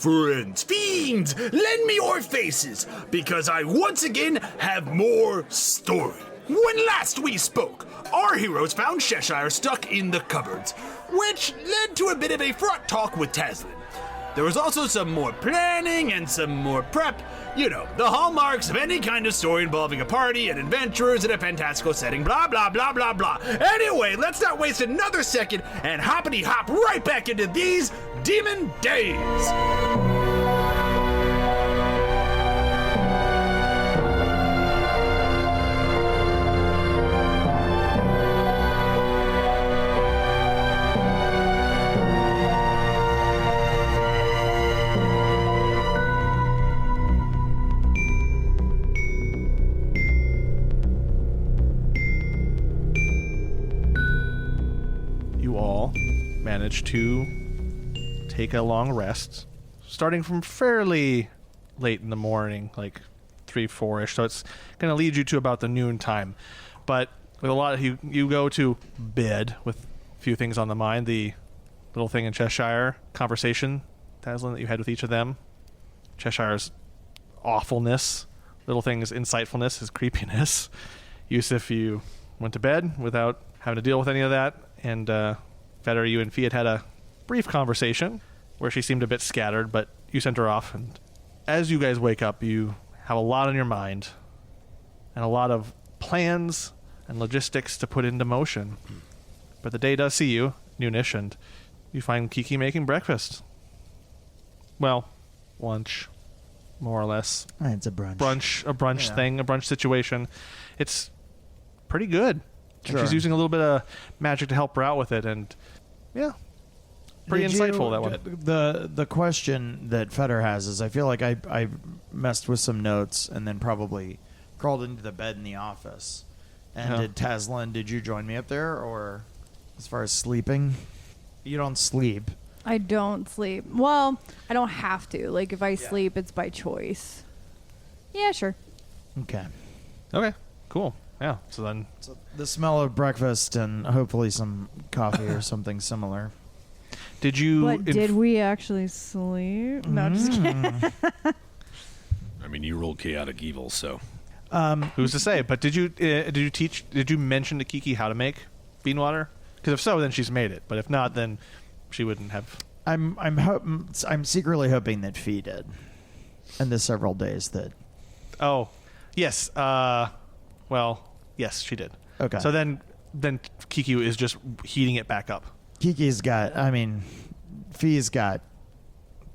friends, fiends, lend me your faces, because I once again have more story. When last we spoke, our heroes found Cheshire stuck in the cupboards, which led to a bit of a fraught talk with Taslinn. There was also some more planning and some more prep. You know, the hallmarks of any kind of story involving a party and adventurers in a fantastical setting, blah, blah, blah, blah, blah. Anyway, let's not waste another second and hoppity hop right back into these demon days. Managed to take a long rest, starting from fairly late in the morning, like 3-4ish. So it's going to lead you to about the noon time. But with a lot of you go to bed with a few things on the mind. The little thing in Cheshire conversation, Taslinn, that you had with each of them. Cheshire's awfulness, little thing's insightfulness, his creepiness. Yewsiff, you went to bed without having to deal with any of that, and Fetter, you and Fiat had a brief conversation where she seemed a bit scattered, but you sent her off. And as you guys wake up, you have a lot on your mind and a lot of plans and logistics to put into motion. But the day does see you, noonish, and you find Kiki making breakfast. Well, lunch, more or less. It's a brunch. A brunch thing, a brunch situation. It's pretty good. Sure. And she's using a little bit of magic to help her out with it, and yeah, pretty insightful, that one. The question that Fetter has is, I feel like I messed with some notes and then probably crawled into the bed in the office. And did Taslinn, did you join me up there, or as far as sleeping? You don't sleep. I don't sleep. Well, I don't have to. Like, if I sleep, it's by choice. Yeah, sure. Okay. Okay, cool. Yeah, so then... So the smell of breakfast and hopefully some coffee or something similar. Did you... But did we actually sleep? No, just kidding. I mean, you rolled chaotic evil, so... Who's to say? But did you mention to Kiki how to make bean water? Because if so, then she's made it. But if not, then she wouldn't have... I'm secretly hoping that Fee did. In the several days that... Oh, yes. Well, yes, she did. Okay. So then Kiki is just heating it back up. Kiki's got, I mean, Fee's got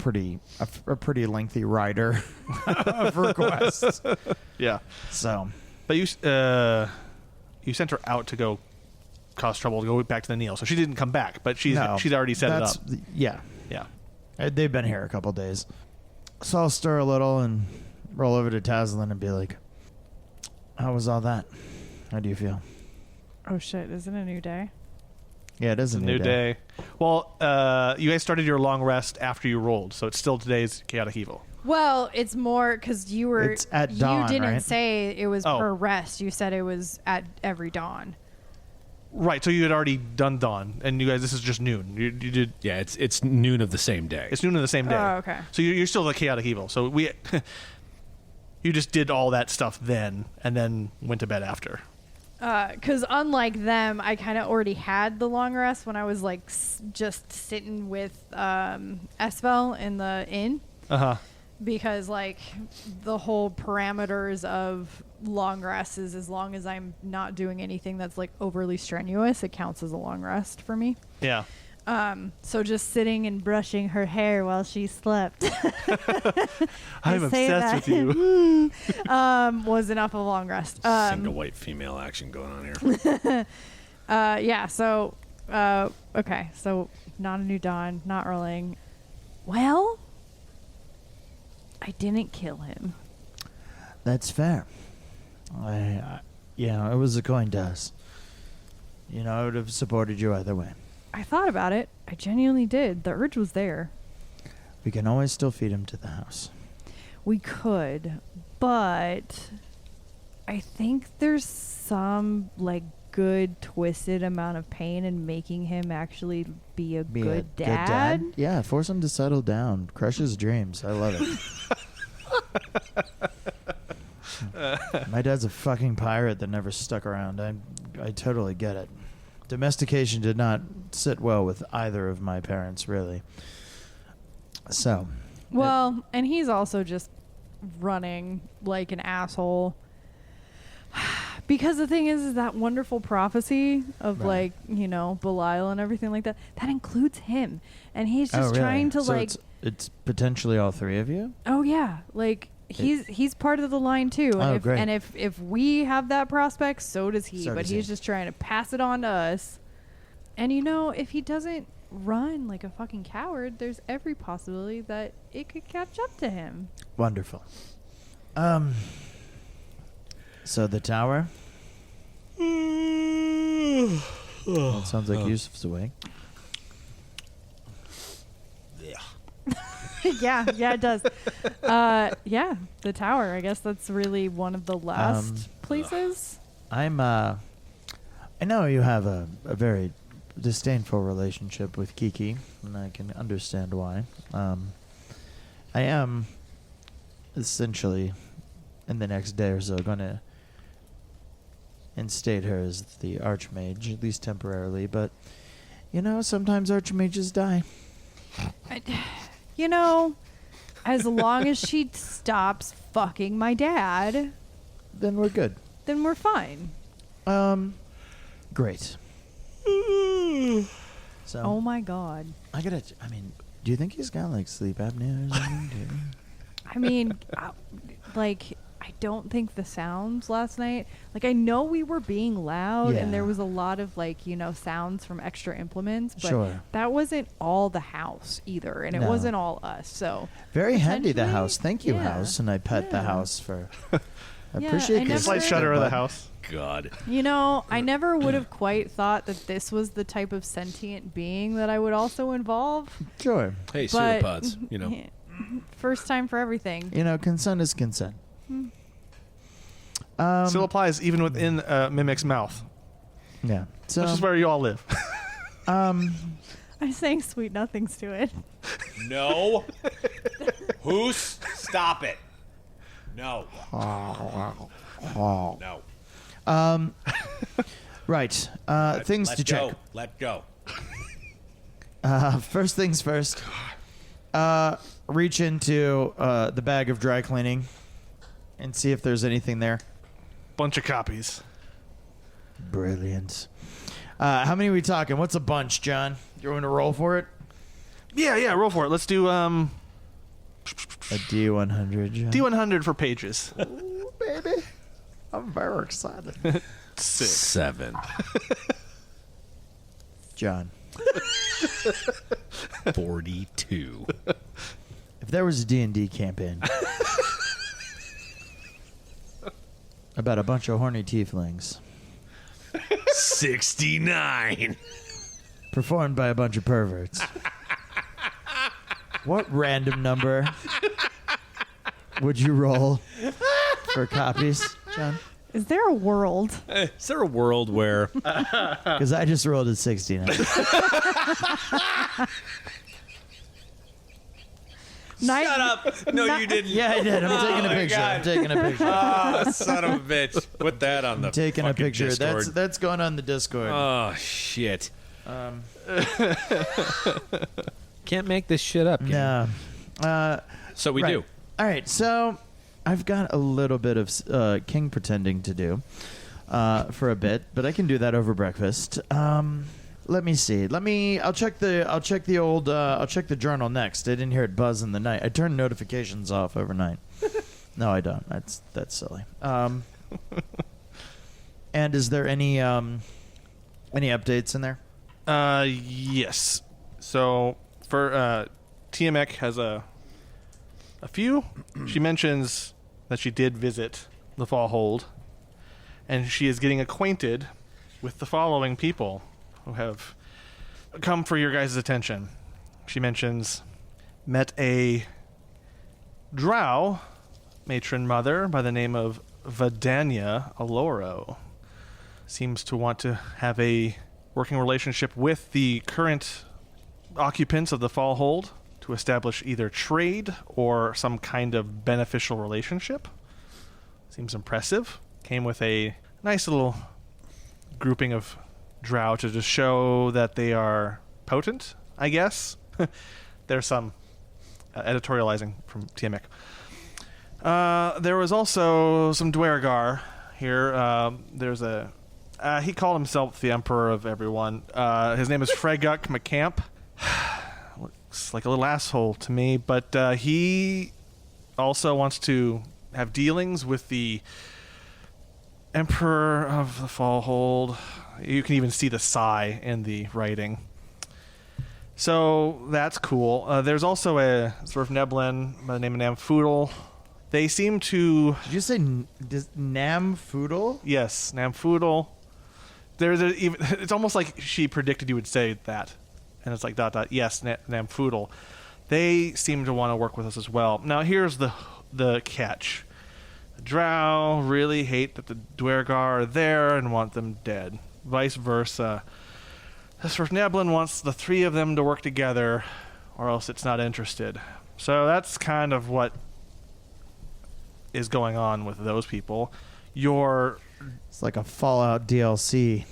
a pretty lengthy rider of requests. Yeah. So. But you sent her out to go cause trouble, to go back to the Neil. So she didn't come back, but she's already set it up. Yeah. Yeah. They've been here a couple days. So I'll stir a little and roll over to Taslinn and be like, how was all that? How do you feel? Oh, shit. Isn't it a new day? Yeah, it is a new day. Well, you guys started your long rest after you rolled, so it's still today's chaotic evil. Well, it's more because you were... It's at dawn, you didn't right? say it was per rest. You said it was at every dawn. Right, so you had already done dawn, and you guys, this is just noon. You did... Yeah, it's noon of the same day. It's noon of the same day. Oh, okay. So you're still the chaotic evil. So we... You just did all that stuff then, and then went to bed after. Because unlike them, I kind of already had the long rest when I was like just sitting with Esvele in the inn. Uh-huh. Because like the whole parameters of long rest is as long as I'm not doing anything that's like overly strenuous, it counts as a long rest for me. Yeah. So just sitting and brushing her hair while she slept. I'm obsessed with you. Was enough of a long rest. Single white female action going on here. Yeah, so, okay. So, not a new dawn, not rolling. Well, I didn't kill him. That's fair. It was a coin toss. I would have supported you either way. I thought about it. I genuinely did. The urge was there. We can always still feed him to the house. We could, but I think there's some, like, good twisted amount of pain and making him actually be a good dad. Yeah, force him to settle down. Crush his dreams. I love it. My dad's a fucking pirate that never stuck around. I totally get it. Domestication did not sit well with either of my parents, really. So. Well, and he's also just running like an asshole. Because the thing is that wonderful prophecy of Right. Belial and everything like that includes him, and he's just really? trying to So like. It's potentially all three of you. Oh yeah, like he's part of the line too. And Oh, if, great. And if we have that prospect, so does he. So but does he's he. just trying to pass it on to us. And if he doesn't run like a fucking coward, there's every possibility that it could catch up to him. Wonderful. So the tower. Well, it sounds like Yewsiff's awake. yeah, it does. Yeah, the tower. I guess that's really one of the last places. I know you have a very disdainful relationship with Kiki, and I can understand why. I am essentially, in the next day or so, going to instate her as the Archmage, at least temporarily. But, sometimes Archmages die. As long as she stops fucking my dad, Then we're good. then we're fine. Great. So, Oh my god. do you think he's got, sleep apnea or something? Too? I mean, I don't think the sounds last night. I know we were being loud and there Yeah. was a lot of sounds from extra implements, but Sure. that wasn't all the house either, and it No. wasn't all us. So Very handy, the potentially, house. Thank you, yeah, house. And I pet the yeah. house for... I Yeah, appreciate I this. never- Slight shutter of the house. God. I never would have quite thought that this was the type of sentient being that I would also involve. Sure. Hey, But pseudopods. first time for everything. Consent is consent. Still applies even within Mimic's mouth, Yeah. So, which is where you all live. I'm saying sweet nothings to it. No. Stop it. No. No. right. Things Let to go. check. Let go. First things first. Reach into the bag of dry cleaning and see if there's anything there. Bunch of copies. Brilliant. How many are we talking? What's a bunch, John? You want to roll for it? Yeah, roll for it. Let's do A D100, John. D100 for pages. Ooh, baby. I'm very excited. 6. 7. John. 42. If there was a D&D campaign about a bunch of horny tieflings 69. performed by a bunch of perverts, what random number would you roll for copies, John? Is there a world? Is there a world where Because I just rolled a 69. Shut up. No, you didn't. Yeah, I did. I'm taking a my picture. God. I'm taking a picture. Oh, son of a bitch. Put that on the Taking a fucking picture. Discord. That's going on the Discord. Oh shit. Can't make this shit up. No. So we Right. do. All right, so I've got a little bit of king pretending to do for a bit, but I can do that over breakfast. Let me see. I'll check the journal next. I didn't hear it buzz in the night. I turned notifications off overnight. No, I don't. That's silly. And is there any updates in there? Yes. So for TMEC has a few. She mentions that she did visit the Fallhold, and she is getting acquainted with the following people who have come for your guys' attention. She mentions met a drow matron mother by the name of Vidania Aloro. seems to want to have a working relationship with the current occupants of the Fallhold to establish either trade or some kind of beneficial relationship. Seems impressive. Came with a nice little grouping of drow to just show that they are potent, I guess. There's some editorializing from Tiamat. There was also some Dwergar here. There's a... he called himself the Emperor of everyone. His name is Freguk McCamp. Looks like a little asshole to me, but he also wants to have dealings with the Emperor of the Fallhold. You can even see the sigh in the writing. So that's cool. There's also a sort of Neblin by the name of Namfoodle. They seem to... Did you say Namfoodle? Yes, Namfoodle. It's almost like she predicted you would say that. And it's like ... Yes, Namfoodle. They seem to want to work with us as well. Now here's the catch. The Drow really hate that the Dwergar are there and want them dead. Vice versa. This first Neblin wants the three of them to work together, or else it's not interested. So that's kind of what is going on with those people. It's like a Fallout DLC.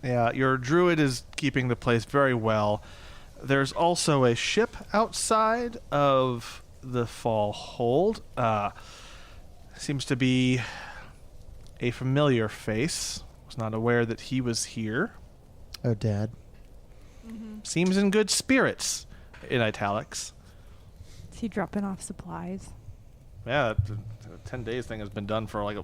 Yeah, your druid is keeping the place very well. There's also a ship outside of the Fallhold. Seems to be a familiar face. Was not aware that he was here. Oh, Dad. Mm-hmm. Seems in good spirits, in italics. Is he dropping off supplies? Yeah, the 10 days thing has been done for like a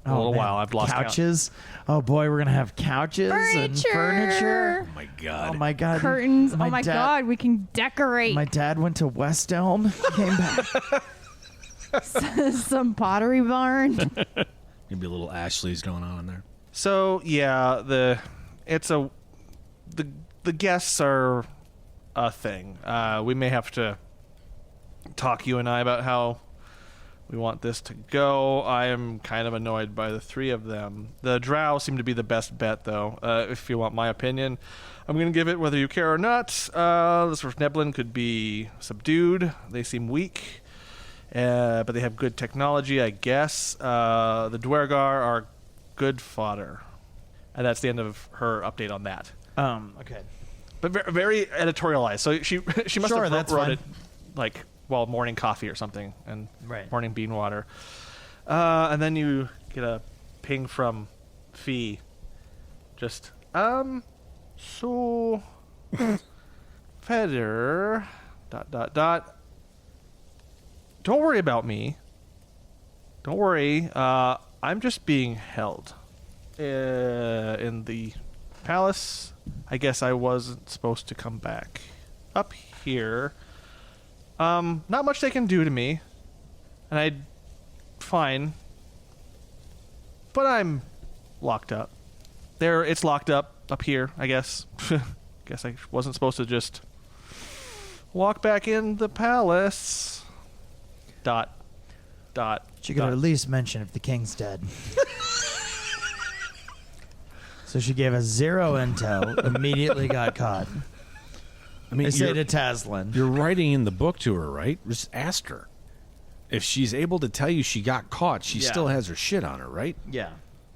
little man. while. I've lost couches. Oh boy, we're gonna have couches and furniture. Oh my god. Oh my god. Curtains. Oh my god, we can decorate. My dad went to West Elm. Came back. Some pottery barn. Maybe a little Ashley's going on in there. So yeah, the guests are a thing. We may have to talk, you and I, about how we want this to go. I am kind of annoyed by the three of them. The Drow seem to be the best bet, though. If you want my opinion, I'm going to give it whether you care or not. This first Neblin could be subdued. They seem weak, but they have good technology, I guess. The Dwergar are good fodder. And that's the end of her update on that. Okay. But very editorialized. So she must Sure, have that's wrote fine. it like while morning coffee or something, and Right. morning bean water. And then you get a ping from Fee. Just so Fetter ... Don't worry about me. Don't worry. I'm just being held in the palace. I guess I wasn't supposed to come back up here. Not much they can do to me, and fine. But I'm locked up. It's locked up here, I guess. Guess I wasn't supposed to just walk back in the palace. ... She could at least mention if the king's dead. So she gave us 0 intel, immediately got caught. I mean, I say to Taslinn. you're writing in the book to her, right? Just ask her. If she's able to tell you she got caught, she Yeah. still has her shit on her, right? Yeah.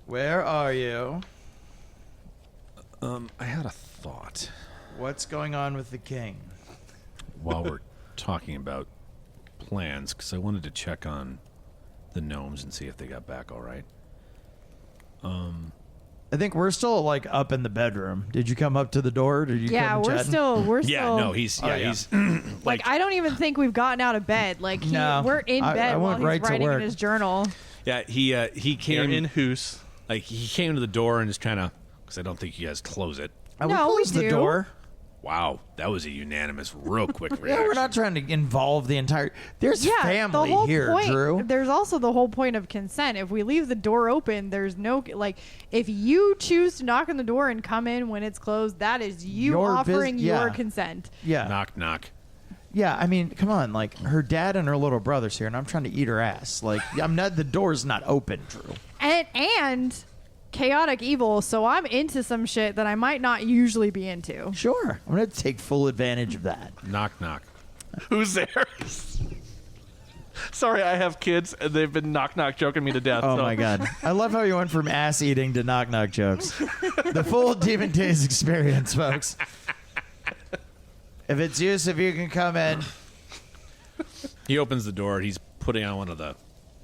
Where are you? I had a thought What's going on with the king? while we're talking about plans, because I wanted to check on the gnomes and see if they got back all right. I think we're still like up in the bedroom. Did you come up to the door? Did you Yeah, come we're chatting? still. Yeah, no, he's yeah. he's Like, I don't even think we've gotten out of bed. Like, No. we're in I bed while went he's right to writing in work. his journal. yeah he You're came in Hoos. like he came to the door and just kind of, because I don't think you guys close it. I would No, we close the do. door. Wow, that was a unanimous, real quick reaction. Yeah, we're not trying to involve the entire. There's Yeah, the family whole here, point. Drew. There's also the whole point of consent. If we leave the door open, there's no like. If you choose to knock on the door and come in when it's closed, that is you Your offering yeah. your consent. Yeah, Knock, knock. yeah. I mean, come on. Like her dad and her little brother's here, and I'm trying to eat her ass. Like I'm not. The door's not open, Drew. And chaotic evil, so I'm into some shit that I might not usually be into. Sure. I'm going to take full advantage of that. Knock, knock. Who's there? Sorry, I have kids, and they've been knock-knock joking me to death. Oh, so. my God. I love how you went from ass-eating to knock-knock jokes. The full Demon Days experience, folks. If it's Yewsiff, you can come in. He opens the door. He's putting on one of the,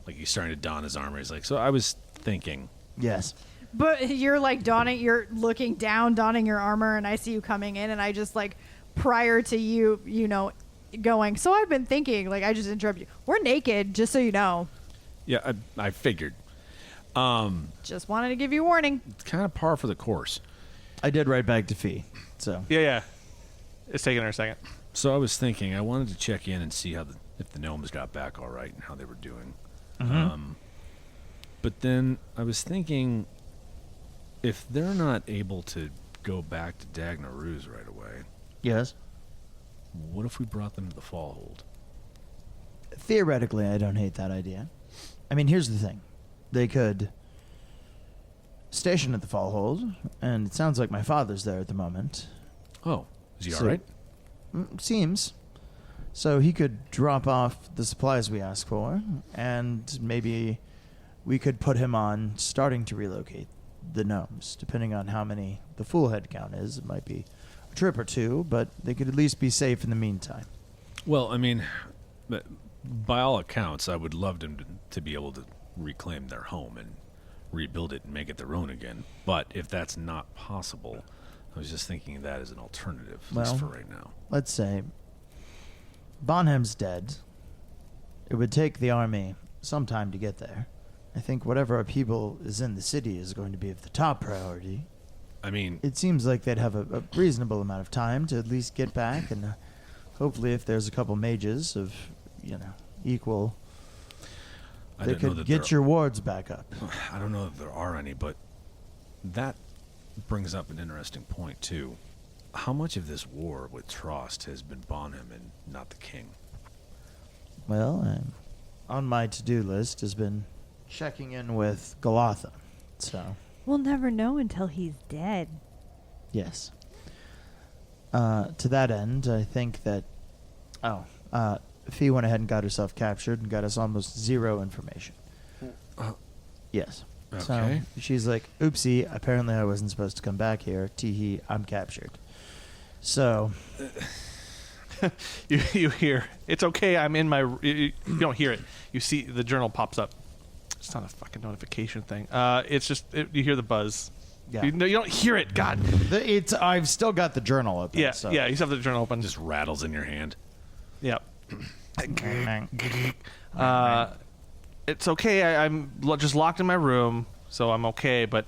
like he's starting to don his armor. He's like, so I was thinking. Yes. But you're like you're looking down, donning your armor, and I see you coming in, and I just like, prior to you, going, so I've been thinking, like, I just interrupt you. We're naked, just so you know. Yeah, I figured. Just wanted to give you a warning. It's kind of par for the course. I did write back to Fee, so. Yeah. It's taking her a second. So I was thinking, I wanted to check in and see if the gnomes got back all right and how they were doing. But then I was thinking, if they're not able to go back to Dagnaruz right away, Yes. what if we brought them to the Fallhold? Theoretically, I don't hate that idea. I mean, here's the thing. They could station at the Fallhold, and it sounds like my father's there at the moment. Oh, is he So- all right? Seems. So he could drop off the supplies we ask for, and maybe we could put him on starting to relocate the gnomes, depending on how many the full head count is. It might be a trip or two, but they could at least be safe in the meantime. Well, I mean, by all accounts, I would love them to be able to reclaim their home and rebuild it and make it their own again. But if that's not possible, I was just thinking of that as an alternative, at least for right now. Let's say Bonham's dead. It would take the army some time to get there. I think whatever upheaval is in the city is going to be of the top priority. I mean, It seems like they'd have a reasonable amount of time to at least get back, and hopefully if there's a couple mages of, equal, I they don't know could that get your wards back up. I don't know if there are any, but that brings up an interesting point, too. How much of this war with Trost has been Bonham and not the king? Well, on my to-do list has been checking in with Galatha, so... We'll never know until he's dead. Yes. To that end, I think that... Fee went ahead and got herself captured and got us almost zero information. Yes. Okay. So she's like, oopsie, apparently I wasn't supposed to come back here. Teehee, I'm captured. So... You hear, it's okay, I'm in my... You don't hear it. You see the journal pops up. It's not a fucking notification thing. It's just, you hear the buzz. Yeah. You don't hear it, God. I've still got the journal open. Yeah, so. yeah, you still have the journal open. Just rattles in your hand. Yep. It's okay, I'm just locked in my room, so I'm okay, but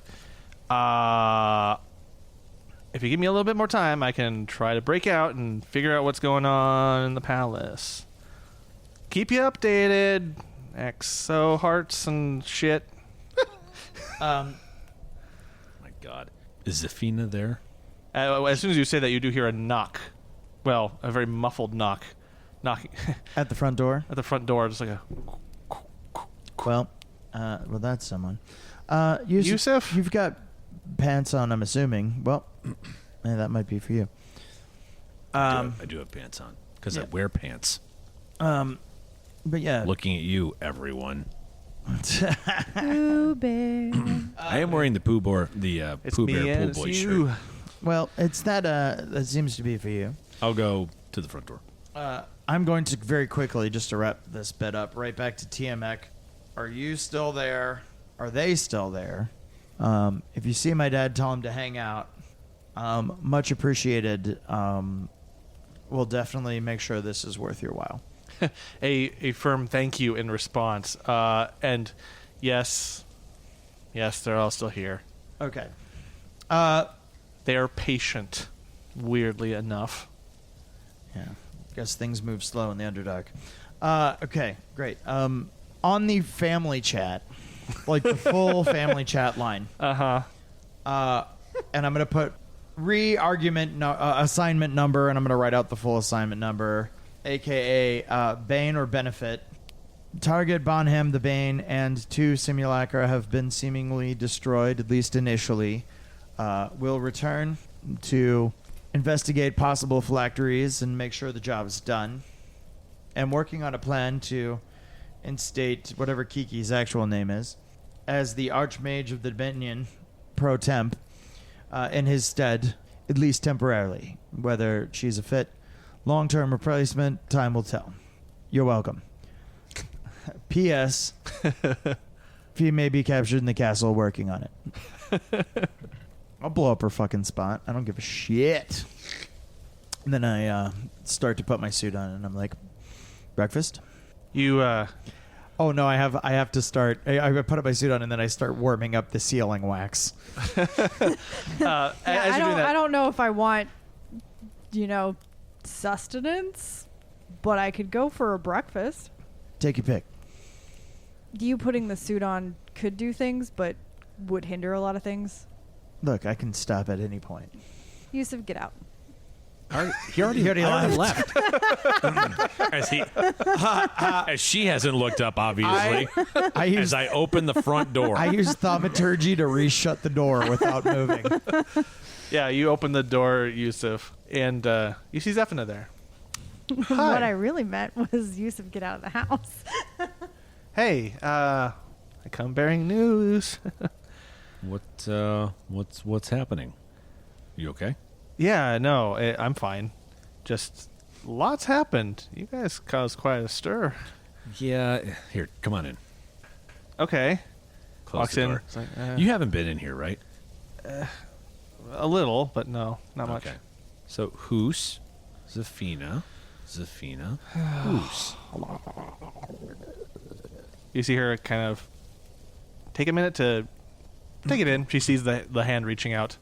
if you give me a little bit more time, I can try to break out and figure out what's going on in the palace. Keep you updated. Exo hearts and shit. My God. Is Zafina there? As soon as you say that, you do hear a knock. Well, a very muffled knocking At the front door? at the front door, just like a... Well, that's someone. Yewsiff? You've got pants on, I'm assuming. Well, that might be for you. I do have pants on, because I yeah. wear pants. But yeah. Looking at you, everyone. Pooh Bear. I am wearing the Pooh Bear, It's Pooh me Bear and Pool it's Boy you. shirt. Well, it's that seems to be for you. I'll go to the front door. I'm going to very quickly, just to wrap this bit up, right back to Tiamek. Are you still there? Are they still there? If you see my dad, tell him to hang out. Much appreciated. We'll definitely make sure this is worth your while. a firm thank you in response. And yes, they're all still here. Okay. They are patient, weirdly enough. Yeah. Guess things move slow in the Underdark. Okay, great. On the family chat, like the full family chat line. Uh-huh. And I'm going to put assignment number, and I'm going to write out the full assignment number, a.k.a. Bane or Benefit. Target, Bonham, the Bane, and 2 simulacra have been seemingly destroyed, at least initially. We'll return to investigate possible phylacteries and make sure the job is done. And working on a plan to instate whatever Kiki's actual name is as the Archmage of the Dominion pro temp in his stead, at least temporarily. Whether she's a fit long-term replacement, time will tell. You're welcome. P.S. He may be captured in the castle working on it. I'll blow up her fucking spot. I don't give a shit. And then I start to put my suit on, and I'm like, breakfast? You, Oh, no, I have to start. I put up my suit on, and then I start warming up the sealing wax. I don't know if I want, sustenance, but I could go for a breakfast. Take your pick. You putting the suit on could do things, but would hinder a lot of things. Look, I can stop at any point. Yewsiff, get out. He already left. As she hasn't looked up, obviously. As I open the front door. I use thaumaturgy to re-shut the door without moving. Yeah, you open the door, Yewsiff, and you see Zephina there. What I really meant was Yewsiff, get out of the house. Hey, I come bearing news. What's happening? You okay? Yeah, no, I'm fine. Just lots happened. You guys caused quite a stir. Yeah. Here, come on in. Okay. Close Walks the in. door. It's like, You haven't been in here, right? a little, but no, not much. Okay. So, Hoos, Zephina, Hoos. You see her kind of take a minute to take it in. She sees the hand reaching out,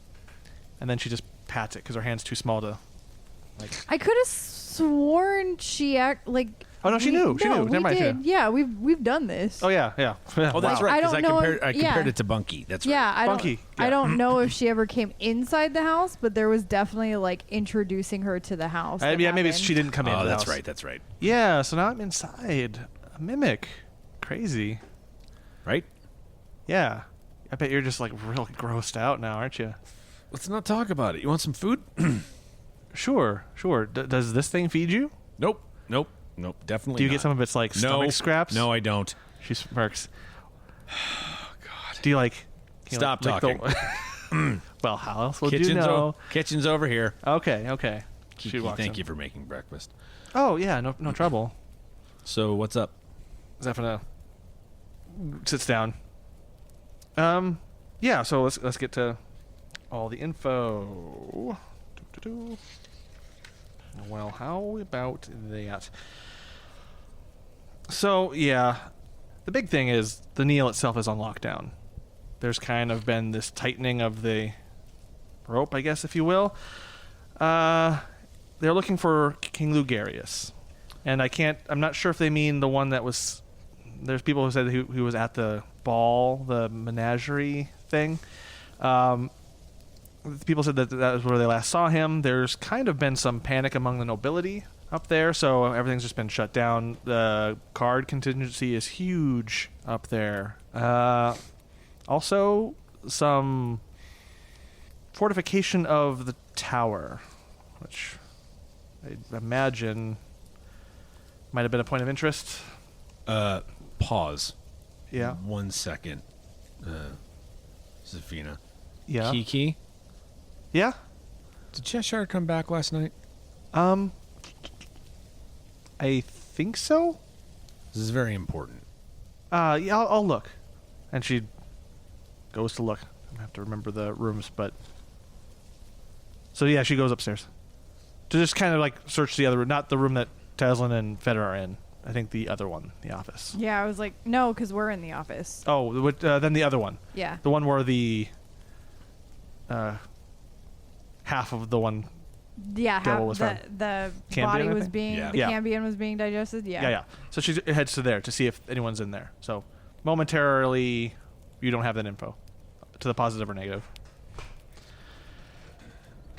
and then she just pats it because her hand's too small to. I could have sworn she like. Oh no, she knew. She knew. We Never mind. did. Yeah, we've done this. Oh yeah. Oh, that's right. Because I don't know I if- compared yeah. it to Bunky. That's right. Yeah, Funky. I don't know if she ever came inside the house, but there was definitely like introducing her to the house. that Yeah, maybe happened. she didn't come in. Oh, that's right. That's right. Yeah. So now I'm inside. A mimic. Crazy. Right? Yeah. I bet you're just like really grossed out now, aren't you? Let's not talk about it. You want some food? Sure. Does this thing feed you? Nope. Definitely. Do you not. get some of its like stomach scraps? No, I don't. She smirks. Oh God. Do you like? Stop lick talking. Well, how else would you know? Kitchen's over here. Okay. Kiki, thank you for making breakfast. Oh yeah, no trouble. So what's up? Zephina sits down. Yeah. So let's get to all the info. Doo-doo-doo. Well, how about that? So yeah, the big thing is the Neil itself is on lockdown. There's kind of been this tightening of the rope, I guess, if you will. They're looking for King Lugarius, and I'm not sure if they mean the one that was. There's people who said who was at the ball, the menagerie thing. People said that was where they last saw him. There's kind of been some panic among the nobility up there, so everything's just been shut down. The guard contingency is huge up there. Also, some fortification of the tower, which I imagine might have been a point of interest. Pause. Yeah. 1 second. Zephina. Yeah. Kiki, Yeah. did Cheshire come back last night? I think so. This is very important. Yeah, I'll look. And she goes to look. I have to remember the rooms, but so yeah, she goes upstairs to just kind of like search the other room, not the room that Taslinn and Fetter are in. I think the other one, the office. Yeah, I was like, no, because we're in the office. Oh, then the other one. Yeah. The one where the half of the one. Yeah, Devil was the Cambion, body I was think? being Yeah. the Yeah. Cambion was being digested. Yeah. Yeah. So she heads to there to see if anyone's in there. So momentarily, you don't have that info, to the positive or negative.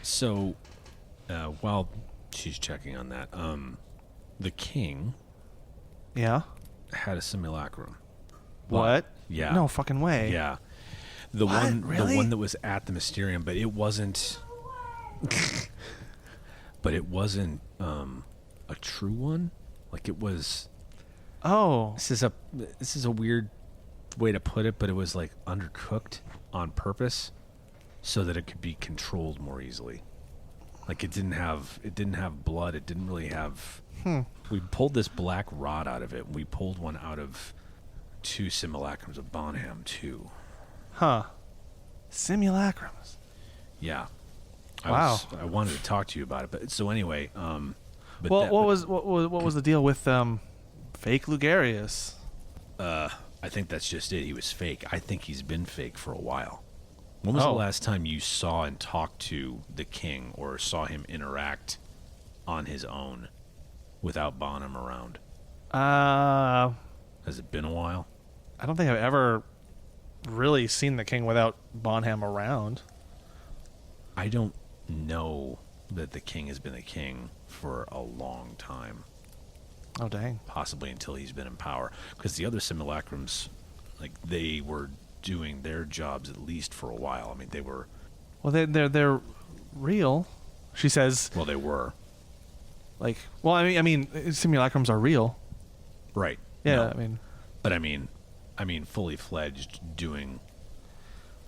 So, while she's checking on that, the king, Yeah. had a simulacrum. What? Yeah. No fucking way. Yeah. The What? one Really? the one that was at the Mysterium, but it wasn't but it wasn't a true one. Like it was Oh. this is a weird way to put it, but it was like undercooked on purpose so that it could be controlled more easily. Like it didn't have blood, it didn't really have We pulled this black rod out of it. We pulled one out of 2 simulacrums of Bonham too. Huh. Simulacrums. Yeah. Wow. I wanted to talk to you about it, but so anyway, but Well, what was the deal with fake Lugarius? I think that's just it. He was fake. I think he's been fake for a while. When was the Oh. last time you saw and talked to the king or saw him interact on his own without Bonham around? Has it been a while? I don't think I've ever really seen the king without Bonham around. I don't know that the king has been the king for a long time. Oh, dang. Possibly until he's been in power. Because the other simulacrums, like, they were doing their jobs at least for a while. I mean, they were... Well, they're real, she says. Well, they were. Like, well, I mean, simulacrums are real. Right. Yeah, No. I mean... But I mean, fully fledged doing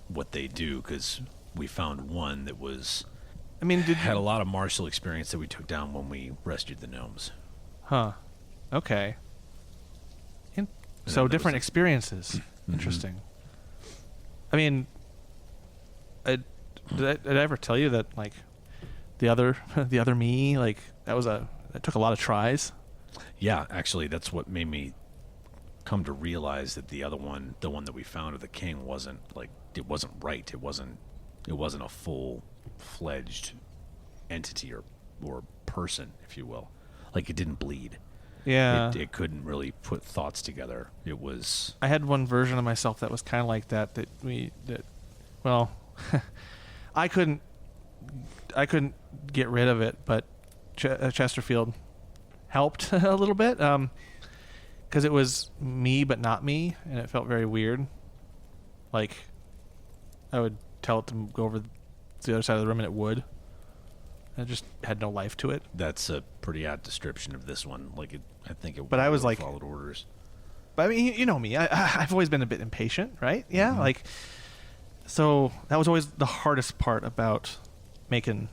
what they do, because we found one that was... I mean, had a lot of martial experience that we took down when we rescued the gnomes. Huh. Okay. So there different was experiences. Interesting. I mean, did I ever tell you that, like, the other me, like, that took a lot of tries? Yeah, actually, that's what made me come to realize that the other one, the one that we found of the king, wasn't, like, it wasn't right. It wasn't a full-fledged entity or person, if you will. Like, it didn't bleed. Yeah. It couldn't really put thoughts together. It was... I had one version of myself that was kind of like that well, I couldn't get rid of it, but Chesterfield helped a little bit, because it was me but not me, and it felt very weird. Like, I would tell it to go over to the other side of the room, and it would. It just had no life to it. That's a pretty apt description of this one. Like, I think it But I was like... followed orders. But I mean, you know me. I've always been a bit impatient, right? Yeah, like... So that was always the hardest part about making...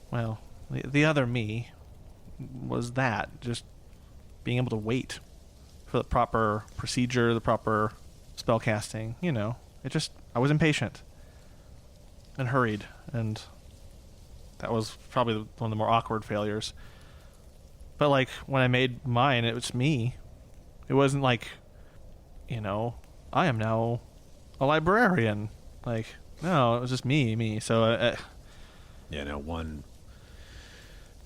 Well, the other me was that. Just being able to wait for the proper procedure, the proper spell casting, you know. I was impatient. And hurried. And... that was probably one of the more awkward failures. But, like, when I made mine, it was me. It wasn't like, you know, I am now a librarian. Like, no, it was just me. So, Yeah, now one...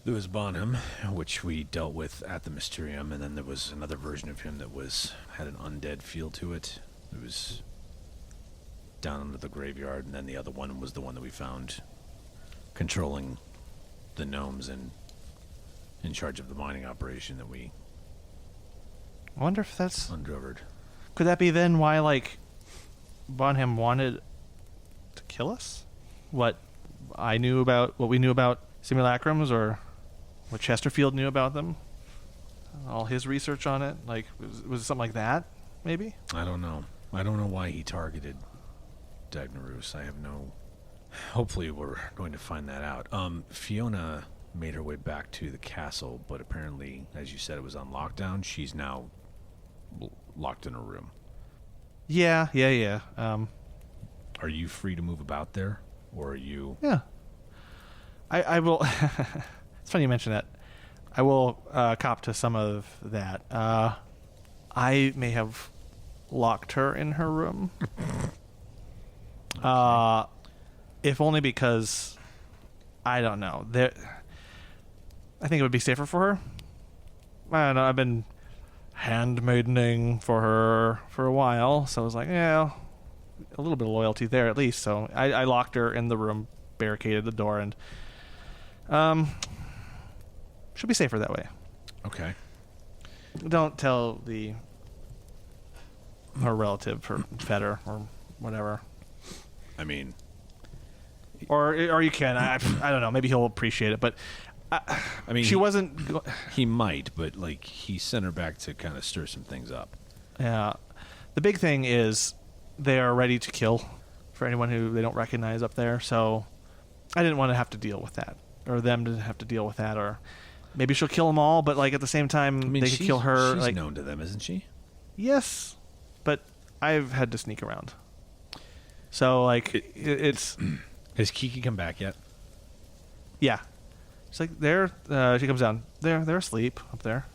There was Bonham, which we dealt with at the Mysterium, and then there was another version of him that had an undead feel to it. It was down under the graveyard, and then the other one was the one that we found controlling the gnomes and in charge of the mining operation that we I wonder if that's... uncovered. Could that be then why, like, Bonham wanted to kill us? What we knew about simulacrums, or what Chesterfield knew about them? All his research on it? Like, was it something like that, maybe? I don't know. I don't know why he targeted Dagnarus. I have no... Hopefully we're going to find that out. Fiona made her way back to the castle, but apparently, as you said, it was on lockdown. She's now locked in her room. Yeah. Are you free to move about there? Or are you... Yeah. I will... It's funny you mention that. I will cop to some of that. I may have locked her in her room. If only because... I don't know. I think it would be safer for her. I don't know. I've been handmaidening for her for a while, so I was like, yeah, a little bit of loyalty there at least. So I locked her in the room, barricaded the door, and she'll be safer that way. Okay. Don't tell the her relative, her Fetter, or whatever. I mean, or you can. I don't know. Maybe he'll appreciate it, but I mean, she wasn't. He might, but like he sent her back to kind of stir some things up. Yeah, the big thing is they are ready to kill for anyone who they don't recognize up there. So I didn't want to have to deal with that, or them to have to deal with that, or maybe she'll kill them all. But like at the same time, I mean, they could kill her. She's like known to them, isn't she? yes, but I've had to sneak around. So like it's Has Kiki come back yet? yeah. It's like they're she comes down. They're asleep up there.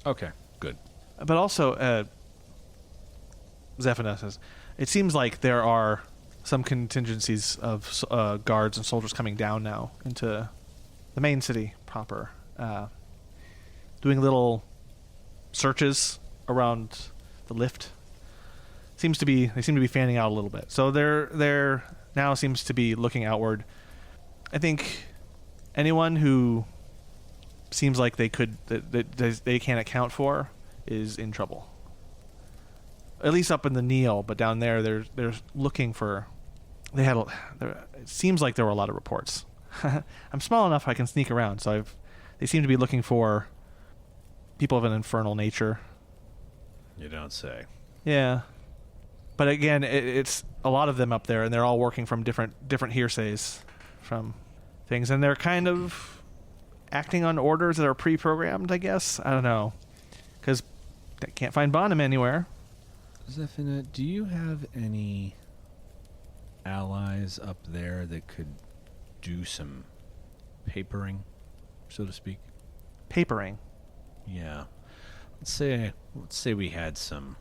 Okay, good. But also, Zephaniah says, it seems like there are some contingencies of guards and soldiers coming down now into the main city proper, doing little searches around the lift. They seem to be fanning out a little bit. So they're now seems to be looking outward. I think anyone who seems like they could that they can't account for is in trouble. At least up in the Neil, but down there they're looking for. It seems like there were a lot of reports. I'm small enough I can sneak around, so they seem to be looking for people of an infernal nature. You don't say. Yeah, but again, it's a lot of them up there, and they're all working from different hearsays from things, and they're kind of acting on orders that are pre-programmed, I guess. I don't know, because they can't find Bonham anywhere. Zephaniah, do you have any allies up there that could do some papering, so to speak? Papering. Yeah. Let's say we had some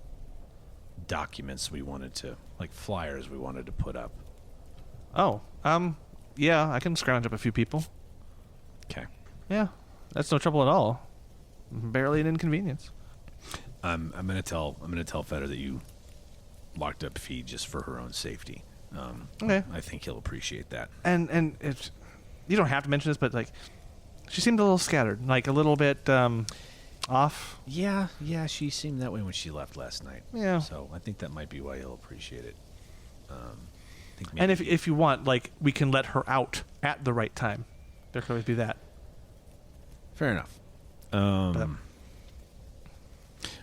documents we wanted to, like flyers we wanted to put up. Oh, yeah, I can scrounge up a few people. Okay. Yeah, that's no trouble at all. Barely an inconvenience. I'm gonna tell Fetter that you locked up Fee just for her own safety. Okay. I think he'll appreciate that. And it's, you don't have to mention this, but like, she seemed a little scattered, like a little bit off. Yeah, she seemed that way when she left last night. Yeah. So I think that might be why he'll appreciate it. And if you want, like, we can let her out at the right time. There could always be that. Fair enough. But,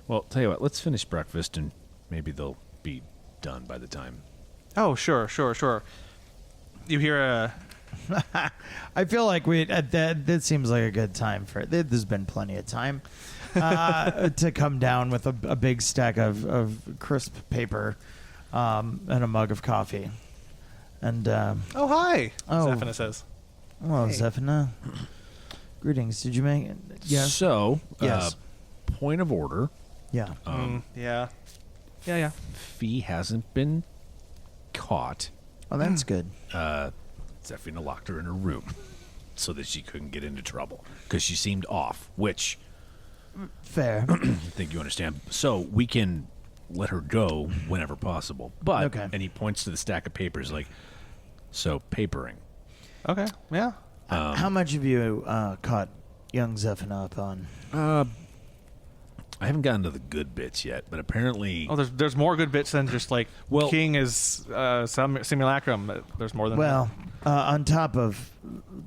well, tell you what, let's finish breakfast and maybe they'll be done by the time. oh, sure. You hear a... I feel like that seems like a good time for it. There's been plenty of time to come down with a big stack of crisp paper and a mug of coffee. And oh, hi, Oh. Zephaniah says. well, Hey. Zephaniah, greetings. Did you make it? Yes. So, Yes. Point of order. Yeah. Yeah. Fee hasn't been caught. Oh, that's good. Zephaniah locked her in her room so that she couldn't get into trouble because she seemed off, which Fair. I think you understand. So we can let her go whenever possible. But, Okay. and he points to the stack of papers like, so papering. Okay. Yeah. How much have you caught young Zephaniah up on? I haven't gotten to the good bits yet, but apparently... Oh, there's more good bits than just like Well- King is some simulacrum. There's more than Well, on top of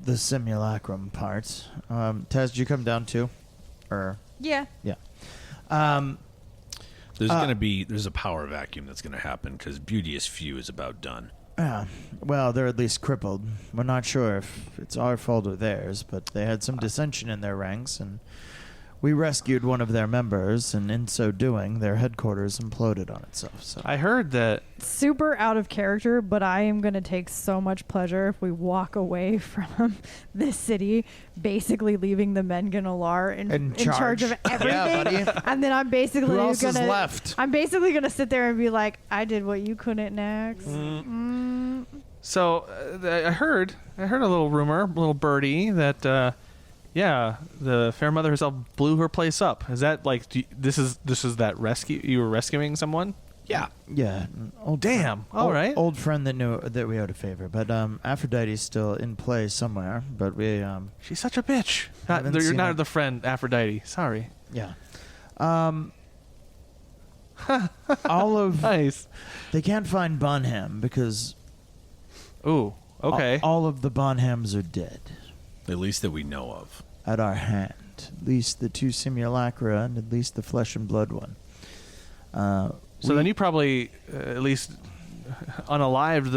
the simulacrum parts, Taz, did you come down too? Or Yeah. yeah. There's a power vacuum that's going to happen because Beauteous Few is about done. Well, they're at least crippled. We're not sure if it's our fault or theirs, but they had some dissension in their ranks, and we rescued one of their members, and in so doing, their headquarters imploded on itself. So I heard that. Super out of character, but I am going to take so much pleasure if we walk away from this city, basically leaving the Mengenalar in charge of everything. Yeah, buddy. And then I'm basically Who else is gonna left? I'm basically going to sit there and be like, I did what you couldn't next. So I heard a little rumor, a little birdie that. Yeah, the fair mother herself blew her place up. Is that like this is that rescue? You were rescuing someone? Yeah. yeah, old Damn. All old, right. old friend that we owed a favor, but Aphrodite's still in play somewhere. But we She's such a bitch. Haven't You're seen not her. the friend Aphrodite. Sorry. yeah. all of Nice. they can't find Bonham because Ooh. Okay. all of the Bonhams are dead At least that we know of. at our hand. At least the 2 simulacra and at least the flesh and blood one. So then you probably at least unalived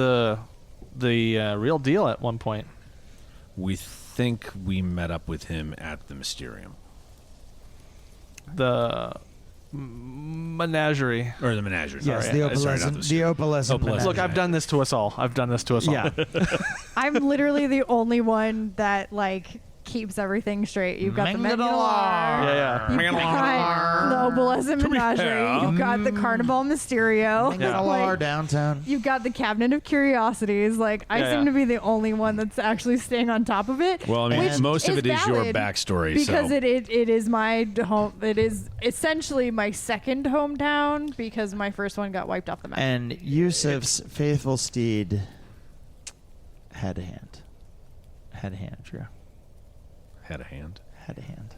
the real deal at one point. We think we met up with him at the Mysterium. The menagerie. Or the menagerie. Yes, sorry. the Sorry, not opalescent. the The Mysterium. opalescent. Opalescent. Look, I've done this to us all. Yeah. I'm literally the only one that like keeps everything straight. You've got the Mangadalar. Mangadalar. Yeah. You've got the opalescent menagerie. You've got the Carnival Mysterio. Mangadalar Like, downtown. you've got the Cabinet of Curiosities. Like, I Yeah, seem yeah. to be the only one that's actually staying on top of it. Well, I mean, Which most of it is your valid backstory. because so. it is my home. It is essentially my second hometown because my first one got wiped off the map. And Yewsiff's faithful steed had a hand. Had a hand, Drew. Had a hand. Had a hand.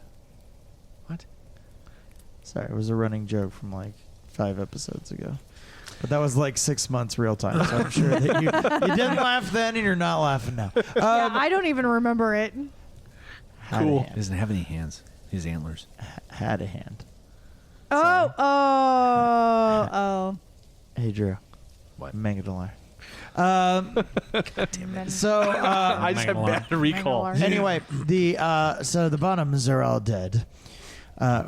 What? Sorry, it was a running joke from like 5 episodes ago. But that was like 6 months real time, so I'm sure that you didn't laugh then and you're not laughing now. yeah, I don't even remember it. Had a Cool. hand. He doesn't have any hands. His antlers. Had a hand. Oh. Hey, Drew. What? Mangadalar. Damn So, I just have bad recall. Mangadalar. anyway, so the Bonhams are all dead.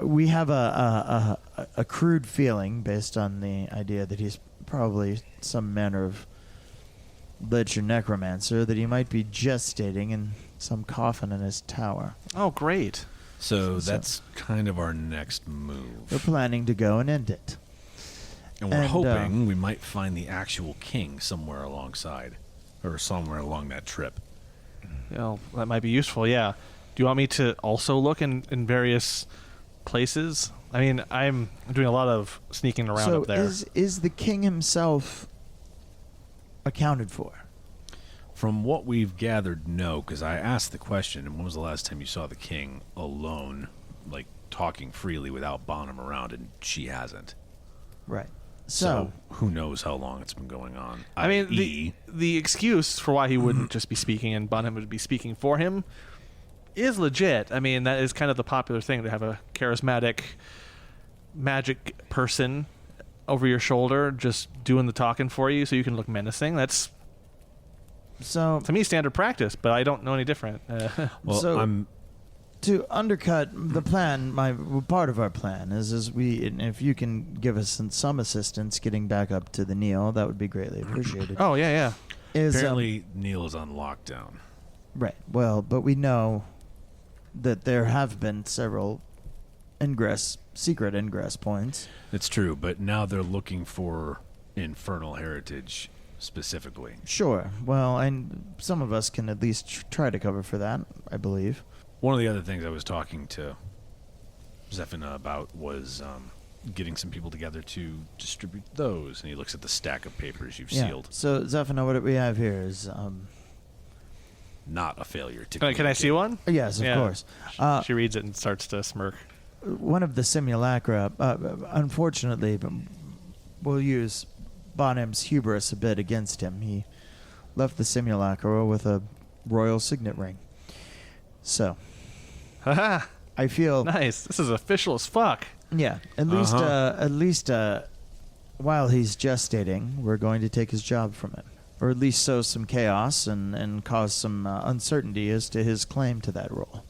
We have a crude feeling based on the idea that he's probably some manner of lich or necromancer, that he might be gestating in some coffin in his tower. Oh, great. So that's kind of our next move. We're planning to go and end it. And we're And, hoping we might find the actual king somewhere alongside, or somewhere along that trip. Well, that might be useful, yeah. Do you want me to also look in various places? I mean, I'm doing a lot of sneaking around So up there. is the king himself accounted for? From what we've gathered, no, because I asked the question, and when was the last time you saw the king alone, like talking freely without Bonham around, and she hasn't. Right. So who knows how long it's been going on. I mean, i.e., the excuse for why he wouldn't just be speaking and Bonham would be speaking for him is legit. I mean, that is kind of the popular thing, to have a charismatic magic person over your shoulder just doing the talking for you so you can look menacing. That's, So to me, standard practice, but I don't know any different. well, so- I'm to undercut the plan, part of our plan is if you can give us some assistance getting back up to the Neil, that would be greatly appreciated. Oh, yeah. Is apparently Neil is on lockdown. right. Well, but we know that there have been several secret ingress points. It's true, but now they're looking for infernal heritage specifically. Sure. Well, and some of us can at least try to cover for that, I believe. One of the other things I was talking to Zephina about was getting some people together to distribute those. And he looks at the stack of papers you've sealed. So, Zephina, what we have here is... Not a failure to Can I communicate. see one? yes, of Yeah. course. She reads it and starts to smirk. One of the simulacra, unfortunately, we'll use Bonham's hubris a bit against him. He left the simulacra with a royal signet ring. So, Haha, I feel... nice. This is official as fuck. Yeah, at least while he's gestating, we're going to take his job from him. Or at least sow some chaos and cause some uncertainty as to his claim to that role,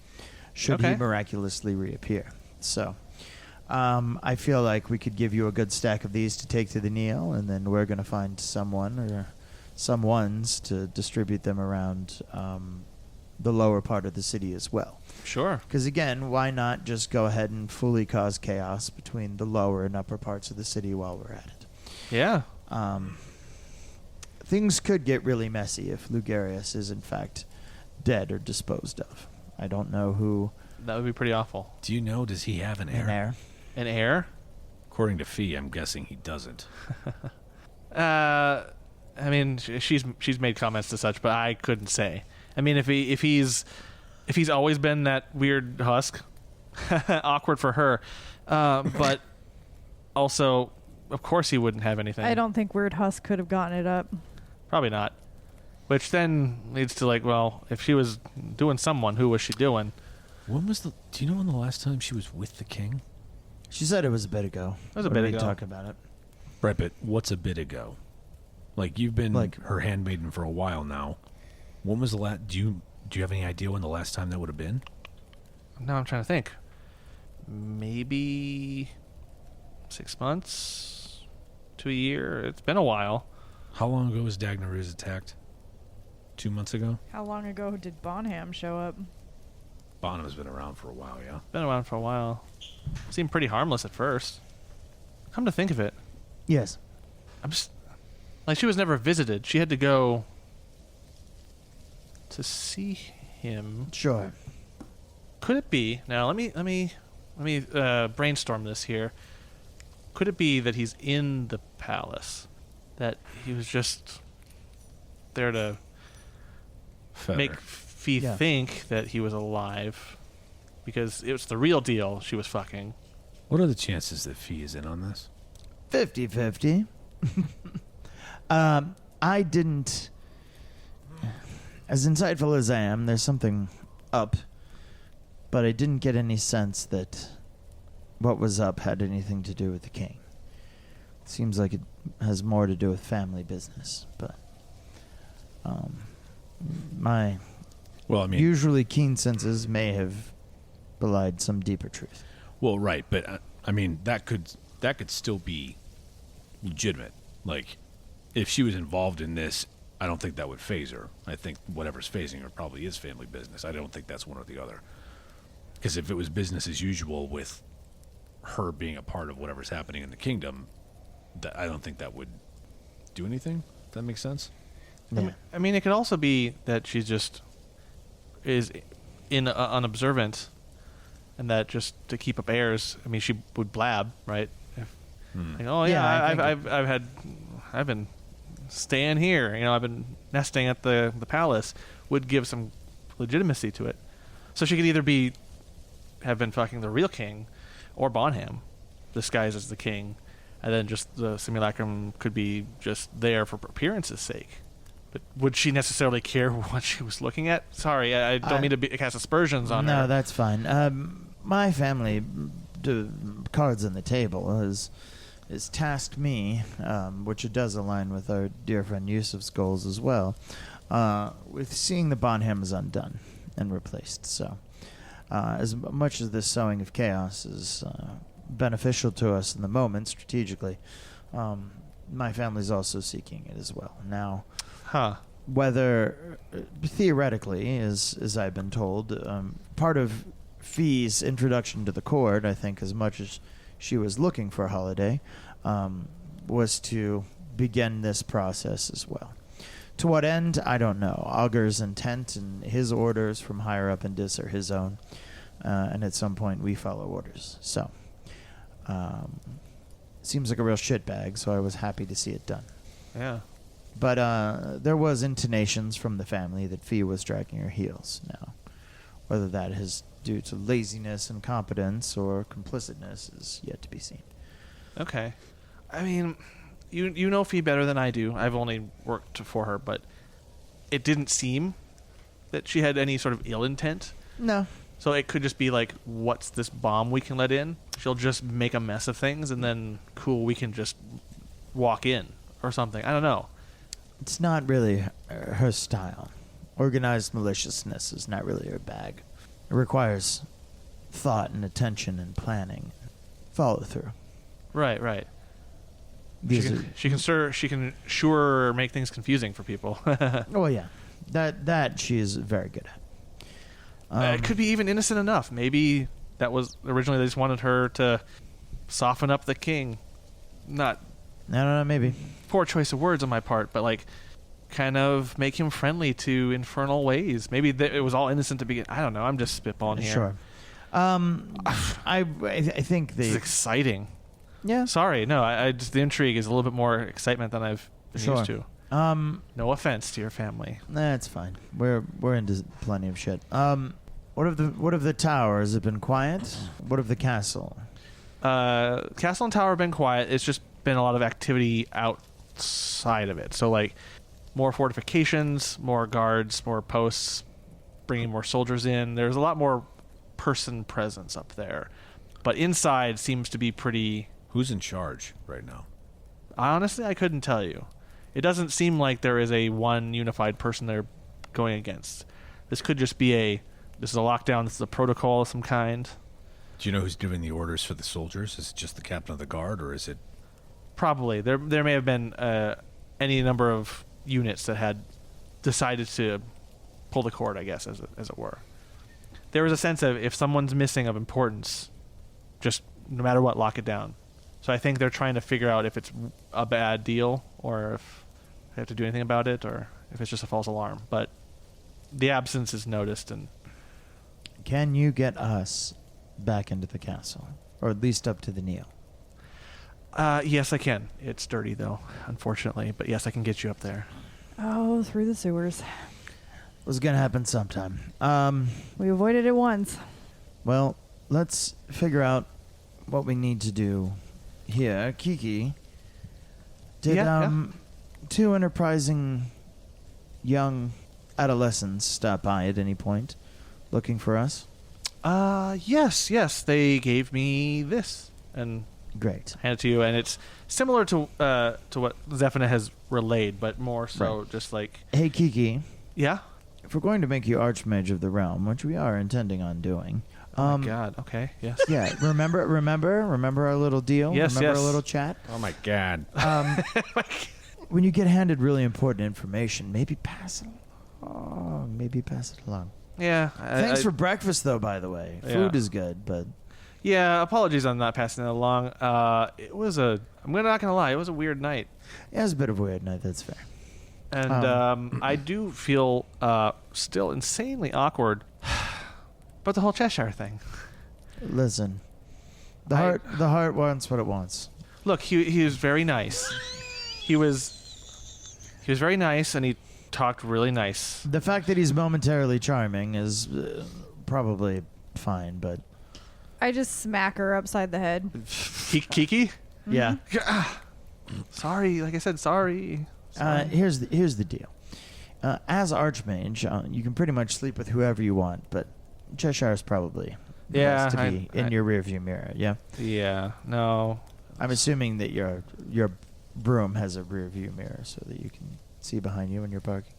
should he Okay. miraculously reappear. So, I feel like we could give you a good stack of these to take to the Neil, and then we're going to find someone or some ones to distribute them around the lower part of the city as well. Sure. Because again, why not just go ahead and fully cause chaos between the lower and upper parts of the city while we're at it? Yeah. Things could get really messy if Lugarius is in fact dead or disposed of. I don't know who. That would be pretty awful. Do you know, does he have an heir? An heir. An heir? According to Fee, I'm guessing he doesn't. I mean, she's made comments to such, but I couldn't say. I mean, if he's always been that weird husk, awkward for her. But also, of course he wouldn't have anything. I don't think Weird Husk could have gotten it up. Probably not. Which then leads to like, well, if she was doing someone, who was she doing? Do you know when the last time she was with the king? She said it was a bit ago. It was a bit ago. Talk about it. Right, but what's a bit ago? Like, you've been Like- her handmaiden for a while now. When was the last... Do you have any idea when the last time that would have been? Now I'm trying to think. Maybe 6 months to a year. It's been a while. How long ago was Dagnaruz attacked? 2 months ago? How long ago did Bonham show up? Bonham's been around for a while, yeah. Been around for a while. Seemed pretty harmless at first. Come to think of it, Yes. I'm just like, she was never visited. She had to go to see him. Sure. Could it be now? Let me brainstorm this here. Could it be that he's in the palace? That he was just there to Fetter. make Fee Yeah. think that he was alive, because it was the real deal she was fucking. What are the chances that Fee is in on this? 50-50. I didn't... As insightful as I am, there's something up, but I didn't get any sense that what was up had anything to do with the king. It seems like it has more to do with family business, but my Well, I mean... usually keen senses may have belied some deeper truth. Well, right, but I mean, that could still be legitimate. Like, if she was involved in this, I don't think that would phase her. I think whatever's phasing her probably is family business. I don't think that's one or the other. Because if it was business as usual with her being a part of whatever's happening in the kingdom, I don't think that would do anything. Does that make sense? Yeah. I mean, it could also be that she just is unobservant, and that just to keep up airs. I mean, she would blab, right? Like, oh yeah, Yeah, I've been staying here. You know, I've been nesting at the palace. Would give some legitimacy to it. So she could either have been fucking the real king, or Bonham, disguised as the king, and then just the simulacrum could be just there for appearance's sake. But would she necessarily care what she was looking at? Sorry, I don't mean to cast aspersions on her. No, that's fine. My family, cards on the table, has tasked me, which it does align with our dear friend Yewsiff's goals as well, with seeing the Bonhams undone and replaced. So, as much as this sowing of chaos is beneficial to us in the moment strategically, my family's also seeking it as well. Now, whether theoretically, as I've been told, part of Fee's introduction to the court, I think, as much as she was looking for a holiday, was to begin this process as well. To what end, I don't know. Augur's intent and his orders from higher up in Dis are his own, and at some point we follow orders. So, seems like a real shitbag, so I was happy to see it done. Yeah. But there was intonations from the family that Fee was dragging her heels now. Whether that is due to laziness, incompetence, or complicitness is yet to be seen. Okay. I mean, you know Fee better than I do. I've only worked for her, but it didn't seem that she had any sort of ill intent. No. So it could just be like, what's this bomb we can let in? She'll just make a mess of things, and then, cool, we can just walk in or something. I don't know. It's not really her style. Organized maliciousness is not really her bag. It requires thought and attention and planning. Follow through. Right. These She can sure make things confusing for people. Oh yeah, that she is very good at. It could be even innocent enough. Maybe that was originally they just wanted her to soften up the king. Not No, maybe. poor choice of words on my part, but like kind of make him friendly to infernal ways. Maybe it was all innocent to begin. I don't know. I'm just spitballing here. Sure. I think This is they. exciting. Yeah. Sorry, no. I just the intrigue is a little bit more excitement than I've been used to. No offense to your family. That's fine. We're into plenty of shit. What of the tower? Has it been quiet? What of the castle? Castle and tower have been quiet. It's just been a lot of activity outside of it. So like more fortifications, more guards, more posts, bringing more soldiers in. There's a lot more person presence up there. But inside seems to be pretty... Who's in charge right now? Honestly, I couldn't tell you. It doesn't seem like there is a one unified person they're going against. This could just be this is a lockdown, this is a protocol of some kind. Do you know who's giving the orders for the soldiers? Is it just the captain of the guard, or is it... Probably. There may have been any number of units that had decided to pull the cord, I guess, as it were. There was a sense of, if someone's missing of importance, just no matter what, lock it down. So I think they're trying to figure out if it's a bad deal, or if they have to do anything about it, or if it's just a false alarm. But the absence is noticed. And Can you get us back into the castle, or at least up to the Neil? yes, I can. It's dirty, though, unfortunately. But yes, I can get you up there. Oh, through the sewers. It was gonna happen sometime. We avoided it once. Well, let's figure out what we need to do here. Kiki, did two enterprising young adolescents stop by at any point looking for us? Yes. They gave me this and Great. hand it to you, and it's similar to what Zephaniah has relayed, but more so Right. just like... Hey, Kiki, Yeah? if we're going to make you Archmage of the Realm, which we are intending on doing... Oh my God. Okay. Yes. Yeah, remember our little deal? Yes, remember yes. our little chat? Oh, my God. When you get handed really important information, maybe pass it along. Yeah. Thanks for breakfast, though, by the way. Yeah. Food is good, but... Yeah, apologies on not passing that along. It was I'm not gonna lie, it was a weird night. Yeah, it was a bit of a weird night, that's fair. And I do feel still insanely awkward about the whole Cheshire thing. Listen, the heart wants what it wants. Look, he was very nice. He was very nice, and he talked really nice. The fact that he's momentarily charming is probably fine, but... I just smack her upside the head. Kiki? Yeah. Sorry, like I said, sorry. Here's the deal. As Archmage, you can pretty much sleep with whoever you want, but Cheshire's probably has to be in your rearview mirror. Yeah. Yeah. No. I'm assuming that your broom has a rearview mirror so that you can see behind you when you're parking.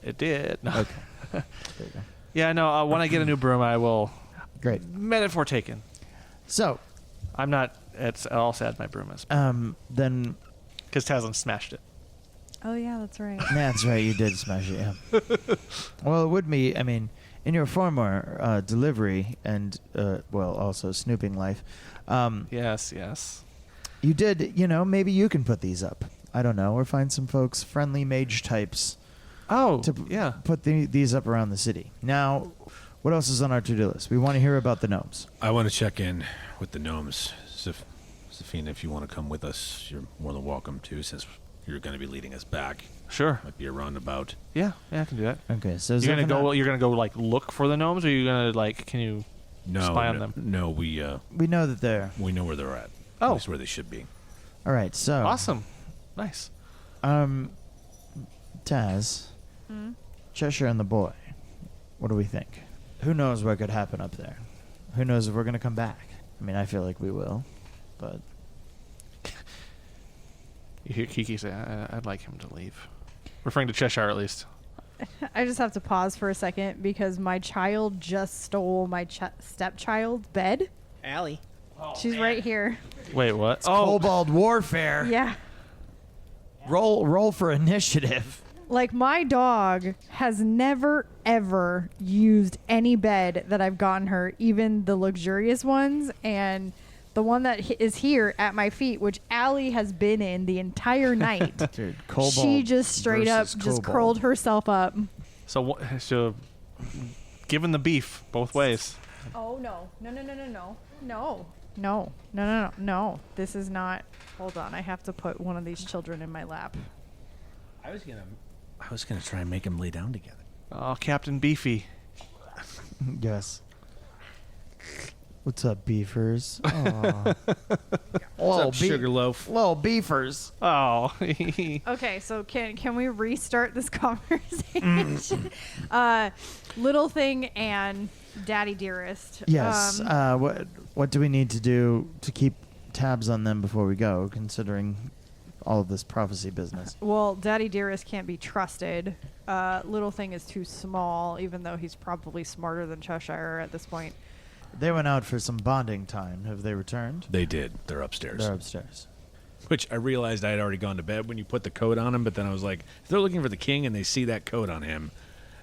It did. No. Okay. There you go. Yeah. No. When I get a new broom, I will. Great. Metaphor taken. So, I'm not at all sad my broom is. then... Because Taslinn smashed it. Oh, yeah, that's right. That's right, you did smash it, yeah. Well, it would be, I mean, in your former delivery and, also snooping life, Yes. you did, maybe you can put these up. I don't know, or find some folks, friendly mage types, Oh, to yeah. put these up around the city. Now, what else is on our to-do list? We want to hear about the gnomes. I want to check in with the gnomes. Zafina, if you want to come with us, you're more than welcome to, since you're going to be leading us back. Sure. Might be a roundabout. Yeah, I can do that. Okay, so You're gonna go like look for the gnomes, or you're gonna like? Can you spy on them? No, we we know that they're... we know where they're at. Oh. At least where they should be. All right, so... Awesome, nice. Taz, Cheshire and the boy, what do we think? Who knows what could happen up there? Who knows if we're going to come back? I mean, I feel like we will, but... You hear Kiki say, "I'd like him to leave," referring to Cheshire at least. I just have to pause for a second because my child just stole my stepchild's bed. Allie. She's right here. Wait, what? Kobold warfare. Yeah. Roll for initiative. Like, my dog has never, ever used any bed that I've gotten her, even the luxurious ones. And the one that is here at my feet, which Allie has been in the entire night. Dude, Kobold she just straight up versus just Kobold. curled herself up. So, given the beef both ways. Oh, no. No. This is not... Hold on. I have to put one of these children in my lap. I was gonna try and make them lay down together. Oh, Captain Beefy. Yes. What's up, beefers? What's up, Sugarloaf? Little beefers. Oh. Okay, so can we restart this conversation? Little Thing and Daddy Dearest. Yes. What do we need to do to keep tabs on them before we go, considering all of this prophecy business? Well, Daddy Dearest can't be trusted. Little Thing is too small, even though he's probably smarter than Cheshire at this point. They went out for some bonding time. Have they returned? They did. They're upstairs. They're upstairs. Which I realized I had already gone to bed when you put the coat on him, but then I was like, if they're looking for the king and they see that coat on him,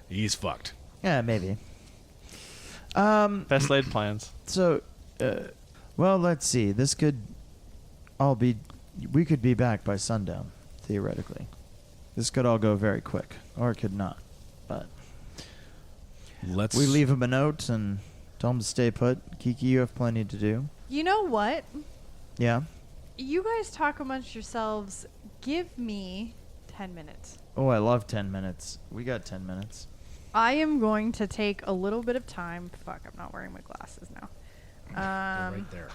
he's fucked. Yeah, maybe. Best laid plans. So, well, let's see. This could all be... We could be back by sundown, theoretically. This could all go very quick, or it could not. But we leave him a note and tell him to stay put. Kiki, you have plenty to do. You know what? Yeah? You guys talk amongst yourselves. Give me 10 minutes. Oh, I love 10 minutes. We got 10 minutes. I am going to take a little bit of time. Fuck, I'm not wearing my glasses now. They're right there.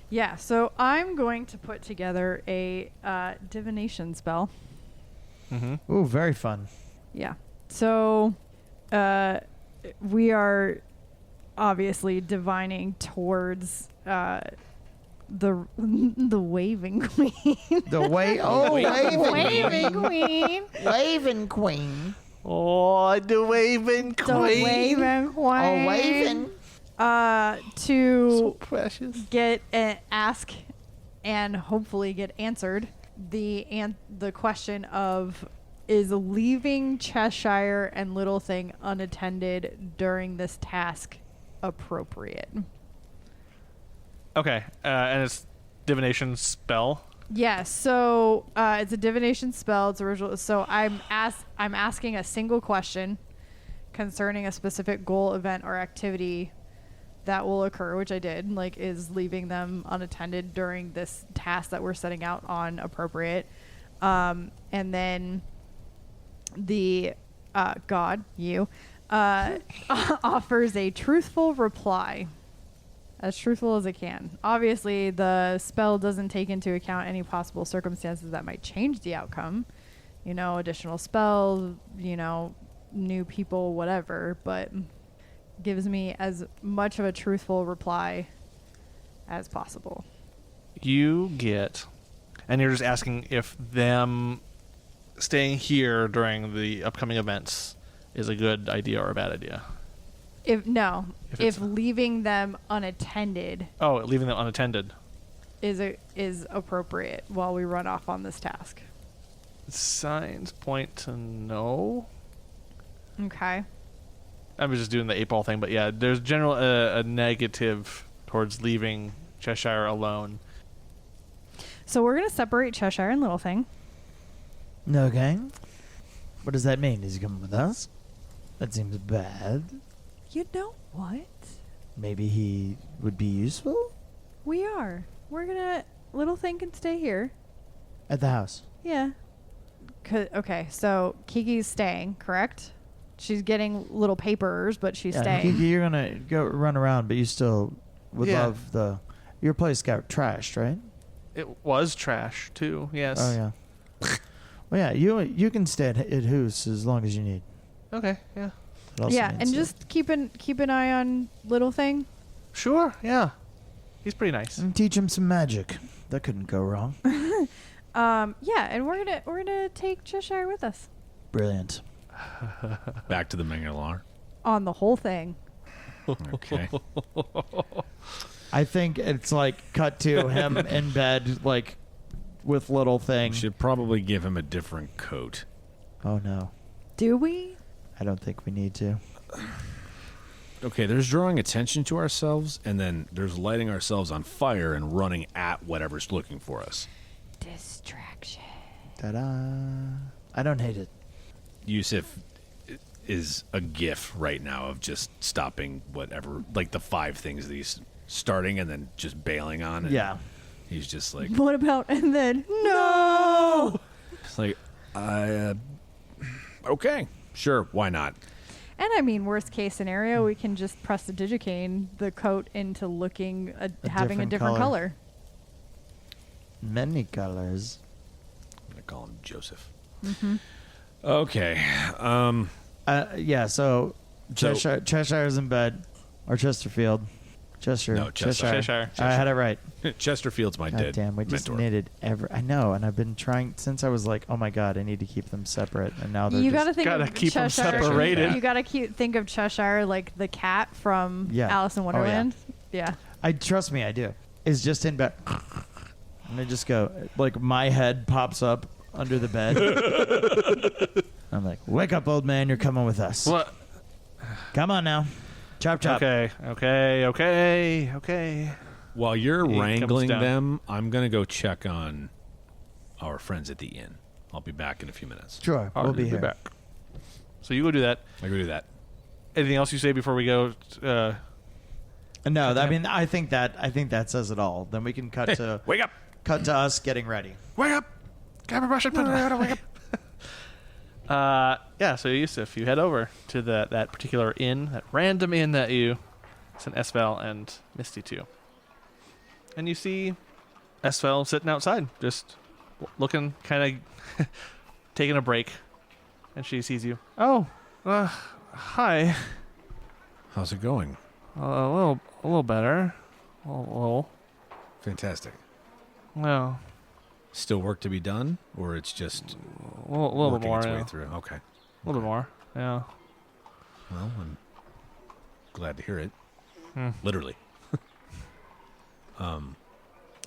Yeah, so I'm going to put together a divination spell. Mm-hmm. Ooh, very fun. Yeah. So we are obviously divining towards the waving queen. The waving queen. Waving queen. Oh, the waving queen. The waving queen. Oh, waving. To So precious. get ask and hopefully get answered the question of, is leaving Cheshire and Little Thing unattended during this task appropriate? Okay, and it's divination spell. Yeah, so it's a divination spell. It's original. So I'm asking a single question concerning a specific goal, event, or activity that will occur, which I did. Like, is leaving them unattended during this task that we're setting out on appropriate? And then the God, you, offers a truthful reply. As truthful as it can. Obviously, the spell doesn't take into account any possible circumstances that might change the outcome. You know, additional spells, you know, new people, whatever. But gives me as much of a truthful reply as possible. You get, and you're just asking if them staying here during the upcoming events is a good idea or a bad idea. If leaving them unattended. Oh, leaving them unattended is appropriate while we run off on this task. Signs point to no. Okay. I was just doing the 8-ball thing, but yeah, there's general a negative towards leaving Cheshire alone. So we're gonna separate Cheshire and Little Thing. Okay. What does that mean? Is he coming with us? That seems bad. You know what? Maybe he would be useful? We are. We're gonna... Little Thing can stay here. At the house. Yeah. Okay, so Kiki's staying, correct? She's getting little papers, but she's staying. Kiki, you're gonna go run around, but you still would love the... Your place got trashed, right? It was trash too. Yes. Oh, yeah. Well, yeah, you can stay at Hoos as long as you need. Okay. Yeah. Yeah, and just keep an eye on Little Thing. Sure. Yeah. He's pretty nice. And teach him some magic. That couldn't go wrong. Yeah, and we're gonna take Cheshire with us Brilliant. Back to the Mengalar. on the whole thing. Okay. I think it's like cut to him in bed, like with Little Thing. Should probably give him a different coat. Oh no, Do we? I don't think we need to. Okay, there's drawing attention to ourselves, and then there's lighting ourselves on fire and running at whatever's looking for us. Distraction. Ta-da! I don't hate it. Yewsiff is a gif right now of just stopping whatever, like the 5 things that he's starting and then just bailing on. And Yeah. He's just like, What about and then no? it's like, okay, sure, why not? And I mean, worst case scenario, we can just press the digicane the coat into looking having a different color. Many colors. I'm going to call him Yewsiff. Mm-hmm. Okay. Yeah, so Cheshire's in bed. Or Chesterfield. Cheshire. No, Cheshire. I had it right. Chesterfield's my God dead damn, we just mentor. knitted I know, and I've been trying since I was like, oh my god, I need to keep them separate, and now they're You just... gotta think Gotta of keep 'em Cheshire. separated. You gotta think of Cheshire like the cat from Alice in Wonderland. Yeah. Trust me, I do. Is just in bed. And I just go, like, my head pops up under the bed. I'm like, wake up, old man, you're coming with us. What? Come on now. Chop, chop. Okay. While you're He wrangling comes down. them, I'm going to go check on our friends at the inn. I'll be back in a few minutes. Sure, we'll be here. back. So you go do that. I go do that. Anything else you say before we go? No, I mean, I think that says it all. Then we can cut to Wake up! us getting ready. Wake up! Grab a brush and put it wake up. Yeah, so Yewsiff, you head over to that particular inn, that random inn that you sent Esvele and Misty to. And you see Esvele sitting outside, just looking, kind of taking a break. And she sees you. Oh, hi. How's it going? A little better. A little. Fantastic. Well, Still work to be done, or it's just a little bit working more. its way Yeah. through? Okay. A little bit more. Yeah. Well, I'm glad to hear it. Hmm. Literally.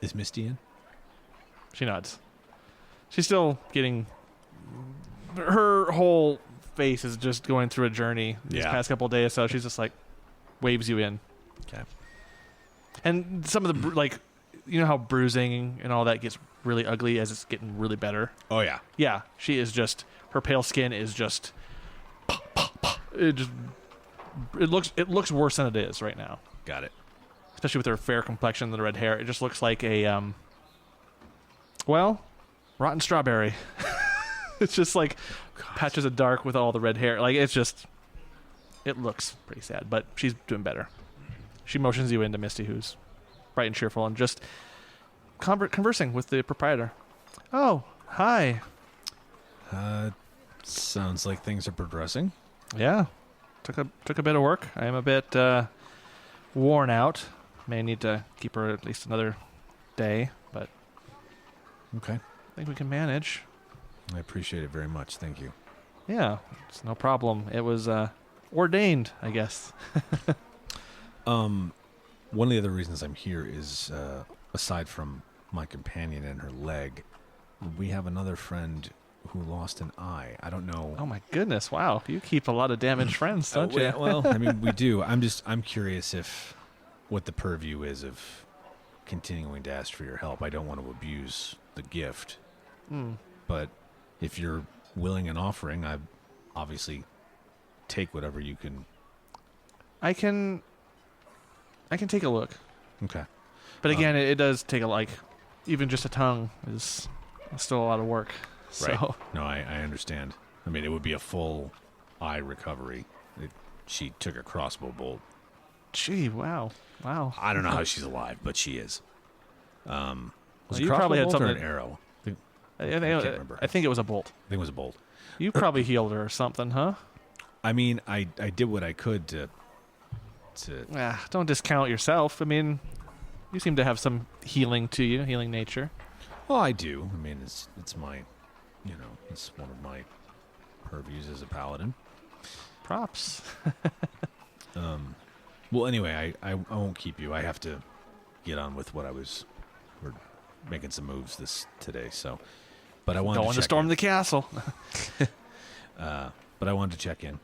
Is Misty in? She nods. She's still getting. Her whole face is just going through a journey these Yeah. past couple of days, so she's just like waves you in. Okay. And some of the like, you know how bruising and all that gets really ugly as it's getting really better. Oh yeah. Yeah, she is just, her pale skin is just, it looks worse than it is right now. Got it. Especially with her fair complexion and the red hair. It just looks like a, rotten strawberry. It's just like patches of dark with all the red hair. Like, it's just, it looks pretty sad, but she's doing better. She motions you into Misty, who's bright and cheerful, and just conversing with the proprietor. Oh, hi. Sounds like things are progressing. Yeah, took a bit of work. I am a bit worn out. May need to keep her at least another day, but Okay. I think we can manage. I appreciate it very much. Thank you. Yeah, it's no problem. It was ordained, I guess. One of the other reasons I'm here is, aside from my companion and her leg, we have another friend who lost an eye. I don't know. Oh my goodness! Wow, you keep a lot of damaged friends, don't you? Well, I mean, we do. I'm curious what the purview is of continuing to ask for your help. I don't want to abuse the gift, but if you're willing and offering, I obviously take whatever you can. I can take a look, Okay. but again, it does take even just a tongue is still a lot of work. Right. So No, I understand. I mean, it would be a full eye recovery. She took a crossbow bolt. gee, wow. I don't know how she's alive, but she is. Was Well, it you a probably had crossbow bolt or something- an arrow? I can't remember. I think it was a bolt. I think it was a bolt. You probably healed her or something, huh? I mean, I did what I could to. Don't discount yourself. I mean, you seem to have some healing to you, healing nature. Well, I do. I mean, it's my, it's one of my purviews as a paladin. Props. Well, anyway, I won't keep you. I have to get on with we're making some moves today. So, but I wanted Going to check storm in. the castle. But I wanted to check in.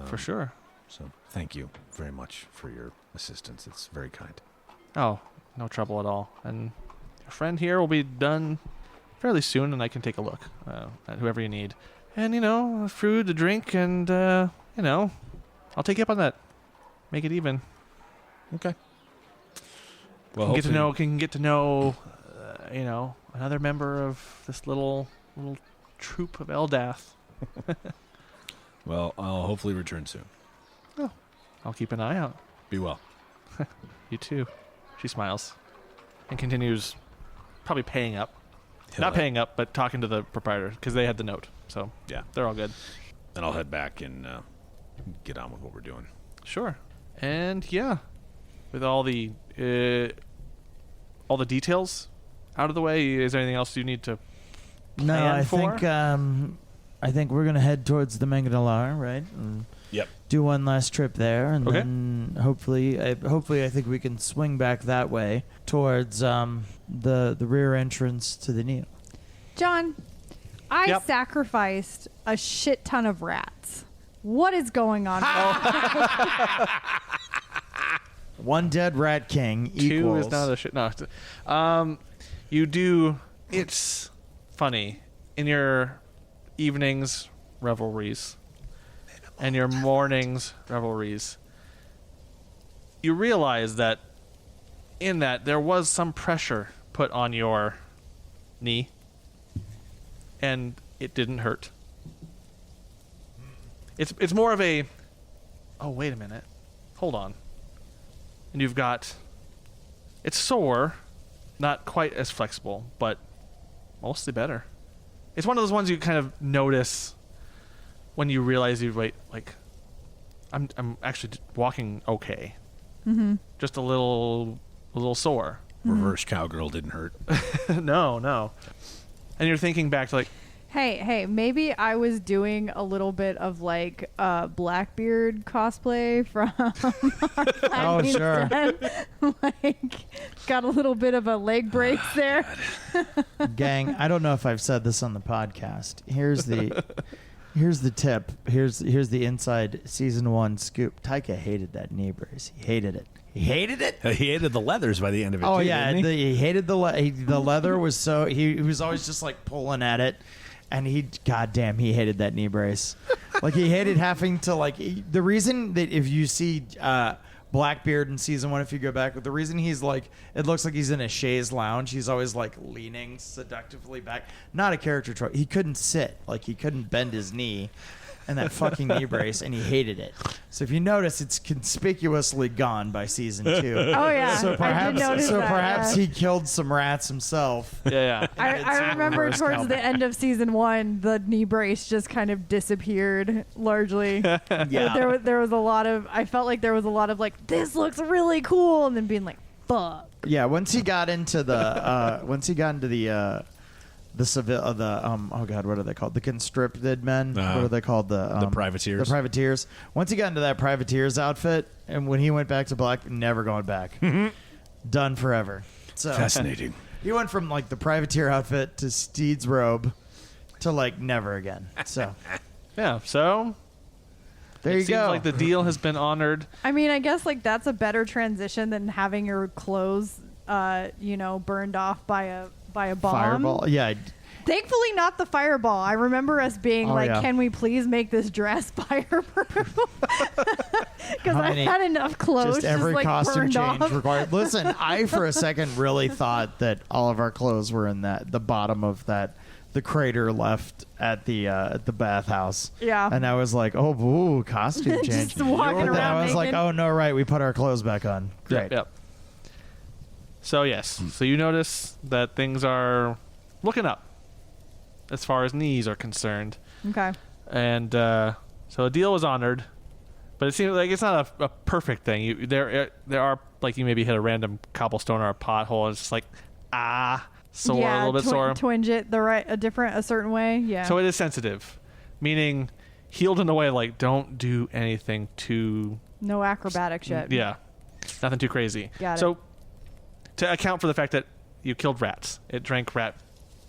For sure. So thank you very much for your assistance. It's very kind. Oh, no trouble at all. And your friend here will be done fairly soon, and I can take a look at whoever you need. And, food, the drink, and, I'll take you up on that. Make it even. Okay. Well, Can get to know, another member of this little troop of Eldath. Well, I'll hopefully return soon. I'll keep an eye out. Be well. You too. She smiles and continues probably paying up. Not Head. paying up, but talking to the proprietor because they had the note. So Yeah. they're all good. Then I'll head back and get on with what we're doing. Sure. And yeah, with all the details out of the way, is there anything else you need to No, plan for? I think we're gonna head towards the Mangadalar, right? And Yep. do one last trip there, and Okay. then hopefully, I think we can swing back that way towards the rear entrance to the Neil. John, I Yep. sacrificed a shit ton of rats. What is going on? One dead rat king Two equals is not a shit. No. You do. It's funny in your evenings revelries and your mornings revelries. You realize that in that there was some pressure put on your knee, and it didn't hurt. It's more of a. Oh, wait a minute. Hold on. And you've got. It's sore, not quite as flexible, but mostly better. It's one of those ones you kind of notice when you realize I'm actually walking okay. Mm-hmm. Just a little sore. Reverse cowgirl didn't hurt. No. And you're thinking back to Hey, maybe I was doing a little bit of like Blackbeard cosplay from Oh, sure. Like, got a little bit of a leg brace there. Gang. I don't know if I've said this on the podcast. Here's the tip. Here's the inside season 1 scoop. Taika hated that knee brace. He hated it. He hated the leathers by the end of it. Oh too, yeah, didn't he? he hated the leather was so he was always just like pulling at it, and he hated that knee brace. Like he hated having to the reason that if you see Blackbeard in season 1, if you go back, the reason he's like it looks like he's in a chaise lounge. He's always like leaning seductively back. Not a character choice. He couldn't sit. Like he couldn't bend his knee. And that fucking knee brace, and he hated it. So if you notice, it's conspicuously gone by season 2. Oh yeah, So I did notice that. perhaps Yeah. he killed some rats himself. Yeah. I remember worst towards helmet. the end of season 1, the knee brace just kind of disappeared largely. Yeah. There was a lot of. I felt like there was a lot of like, this looks really cool, and then being like, fuck. Yeah, once he got into the civil, oh god, what are they called? The conscripted men. What are they called? The privateers. The privateers. Once he got into that privateer's outfit, and when he went back to black, never going back. Done forever. So Fascinating. he went from like the privateer outfit to Steed's robe to like never again. So Yeah. So there it you seems go. like the deal has been honored. I mean, I guess like that's a better transition than having your clothes, burned off by a bomb. Fireball. Yeah. Thankfully, not the fireball. I remember us being like, yeah. "Can we please make this dress fireproof?" Because I Honey, had enough clothes Just every like, costume burned change off. required. Listen, I for a second really thought that all of our clothes were in the bottom of the crater left at the bathhouse. Yeah. And I was like, oh, ooh, costume change. Just walking But then around I was like, naked. oh no, right, we put our clothes back on. Great. Yep. So yes. So you notice that things are looking up as far as knees are concerned. Okay. And so a deal was honored, but it seems like it's not a perfect thing. There are like you maybe hit a random cobblestone or a pothole, and it's just like sore, yeah, a little bit sore. Twinge it a certain way. Yeah. So it is sensitive, meaning healed in a way like don't do anything too. No acrobatic shit. Yeah, nothing too crazy. Got it. So to account for the fact that you killed rats, it drank rat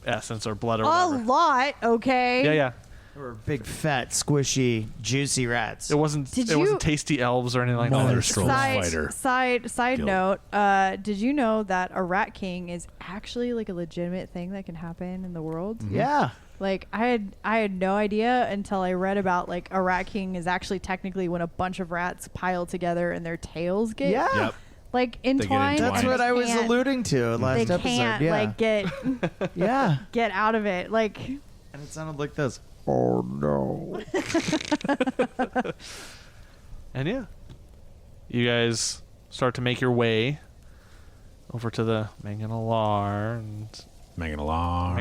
essence or blood or A whatever. lot. Okay. Yeah. They were big, fat, squishy, juicy rats. It wasn't. Did it wasn't you- tasty elves or anything like Mother that. Scrolls fighter. Side Guild. note. Did you know that a rat king is actually like a legitimate thing that can happen in the world? Yeah. Like I had no idea until I read about like a rat king is actually technically when a bunch of rats pile together and their tails get Yeah. Yep. like entwined. entwined. That's and what they I was can't- alluding to last They episode. can't Yeah. like Yeah. get out of it. Like And it sounded like this. Oh no. And yeah, You guys start to make your way over to the Mangalar and Mangalar.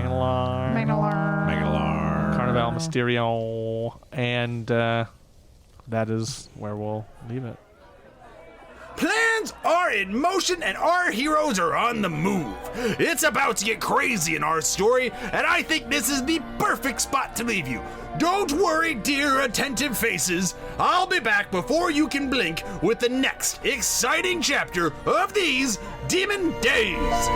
Carnival Mysterio, and that is where we'll leave it. Plans are in motion and our heroes are on the move. It's about to get crazy in our story, and I think this is the perfect spot to leave you. Don't worry, dear attentive faces. I'll be back before you can blink with the next exciting chapter of these Demon Days.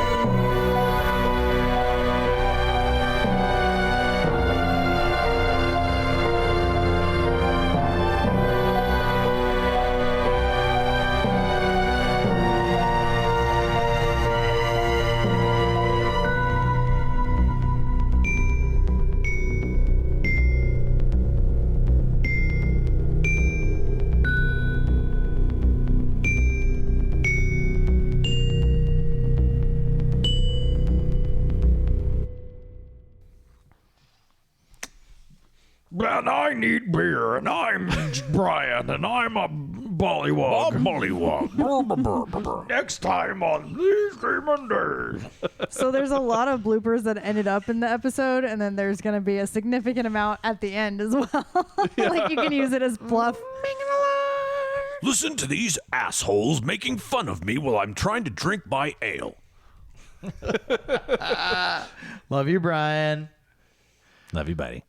And I need beer, and I'm Brian, and I'm a bollywog. Next time on These Demon Days. So there's a lot of bloopers that ended up in the episode, and then there's going to be a significant amount at the end as well. Like you can use it as bluff. Listen to these assholes making fun of me while I'm trying to drink my ale. Love you, Brian. Love you, buddy.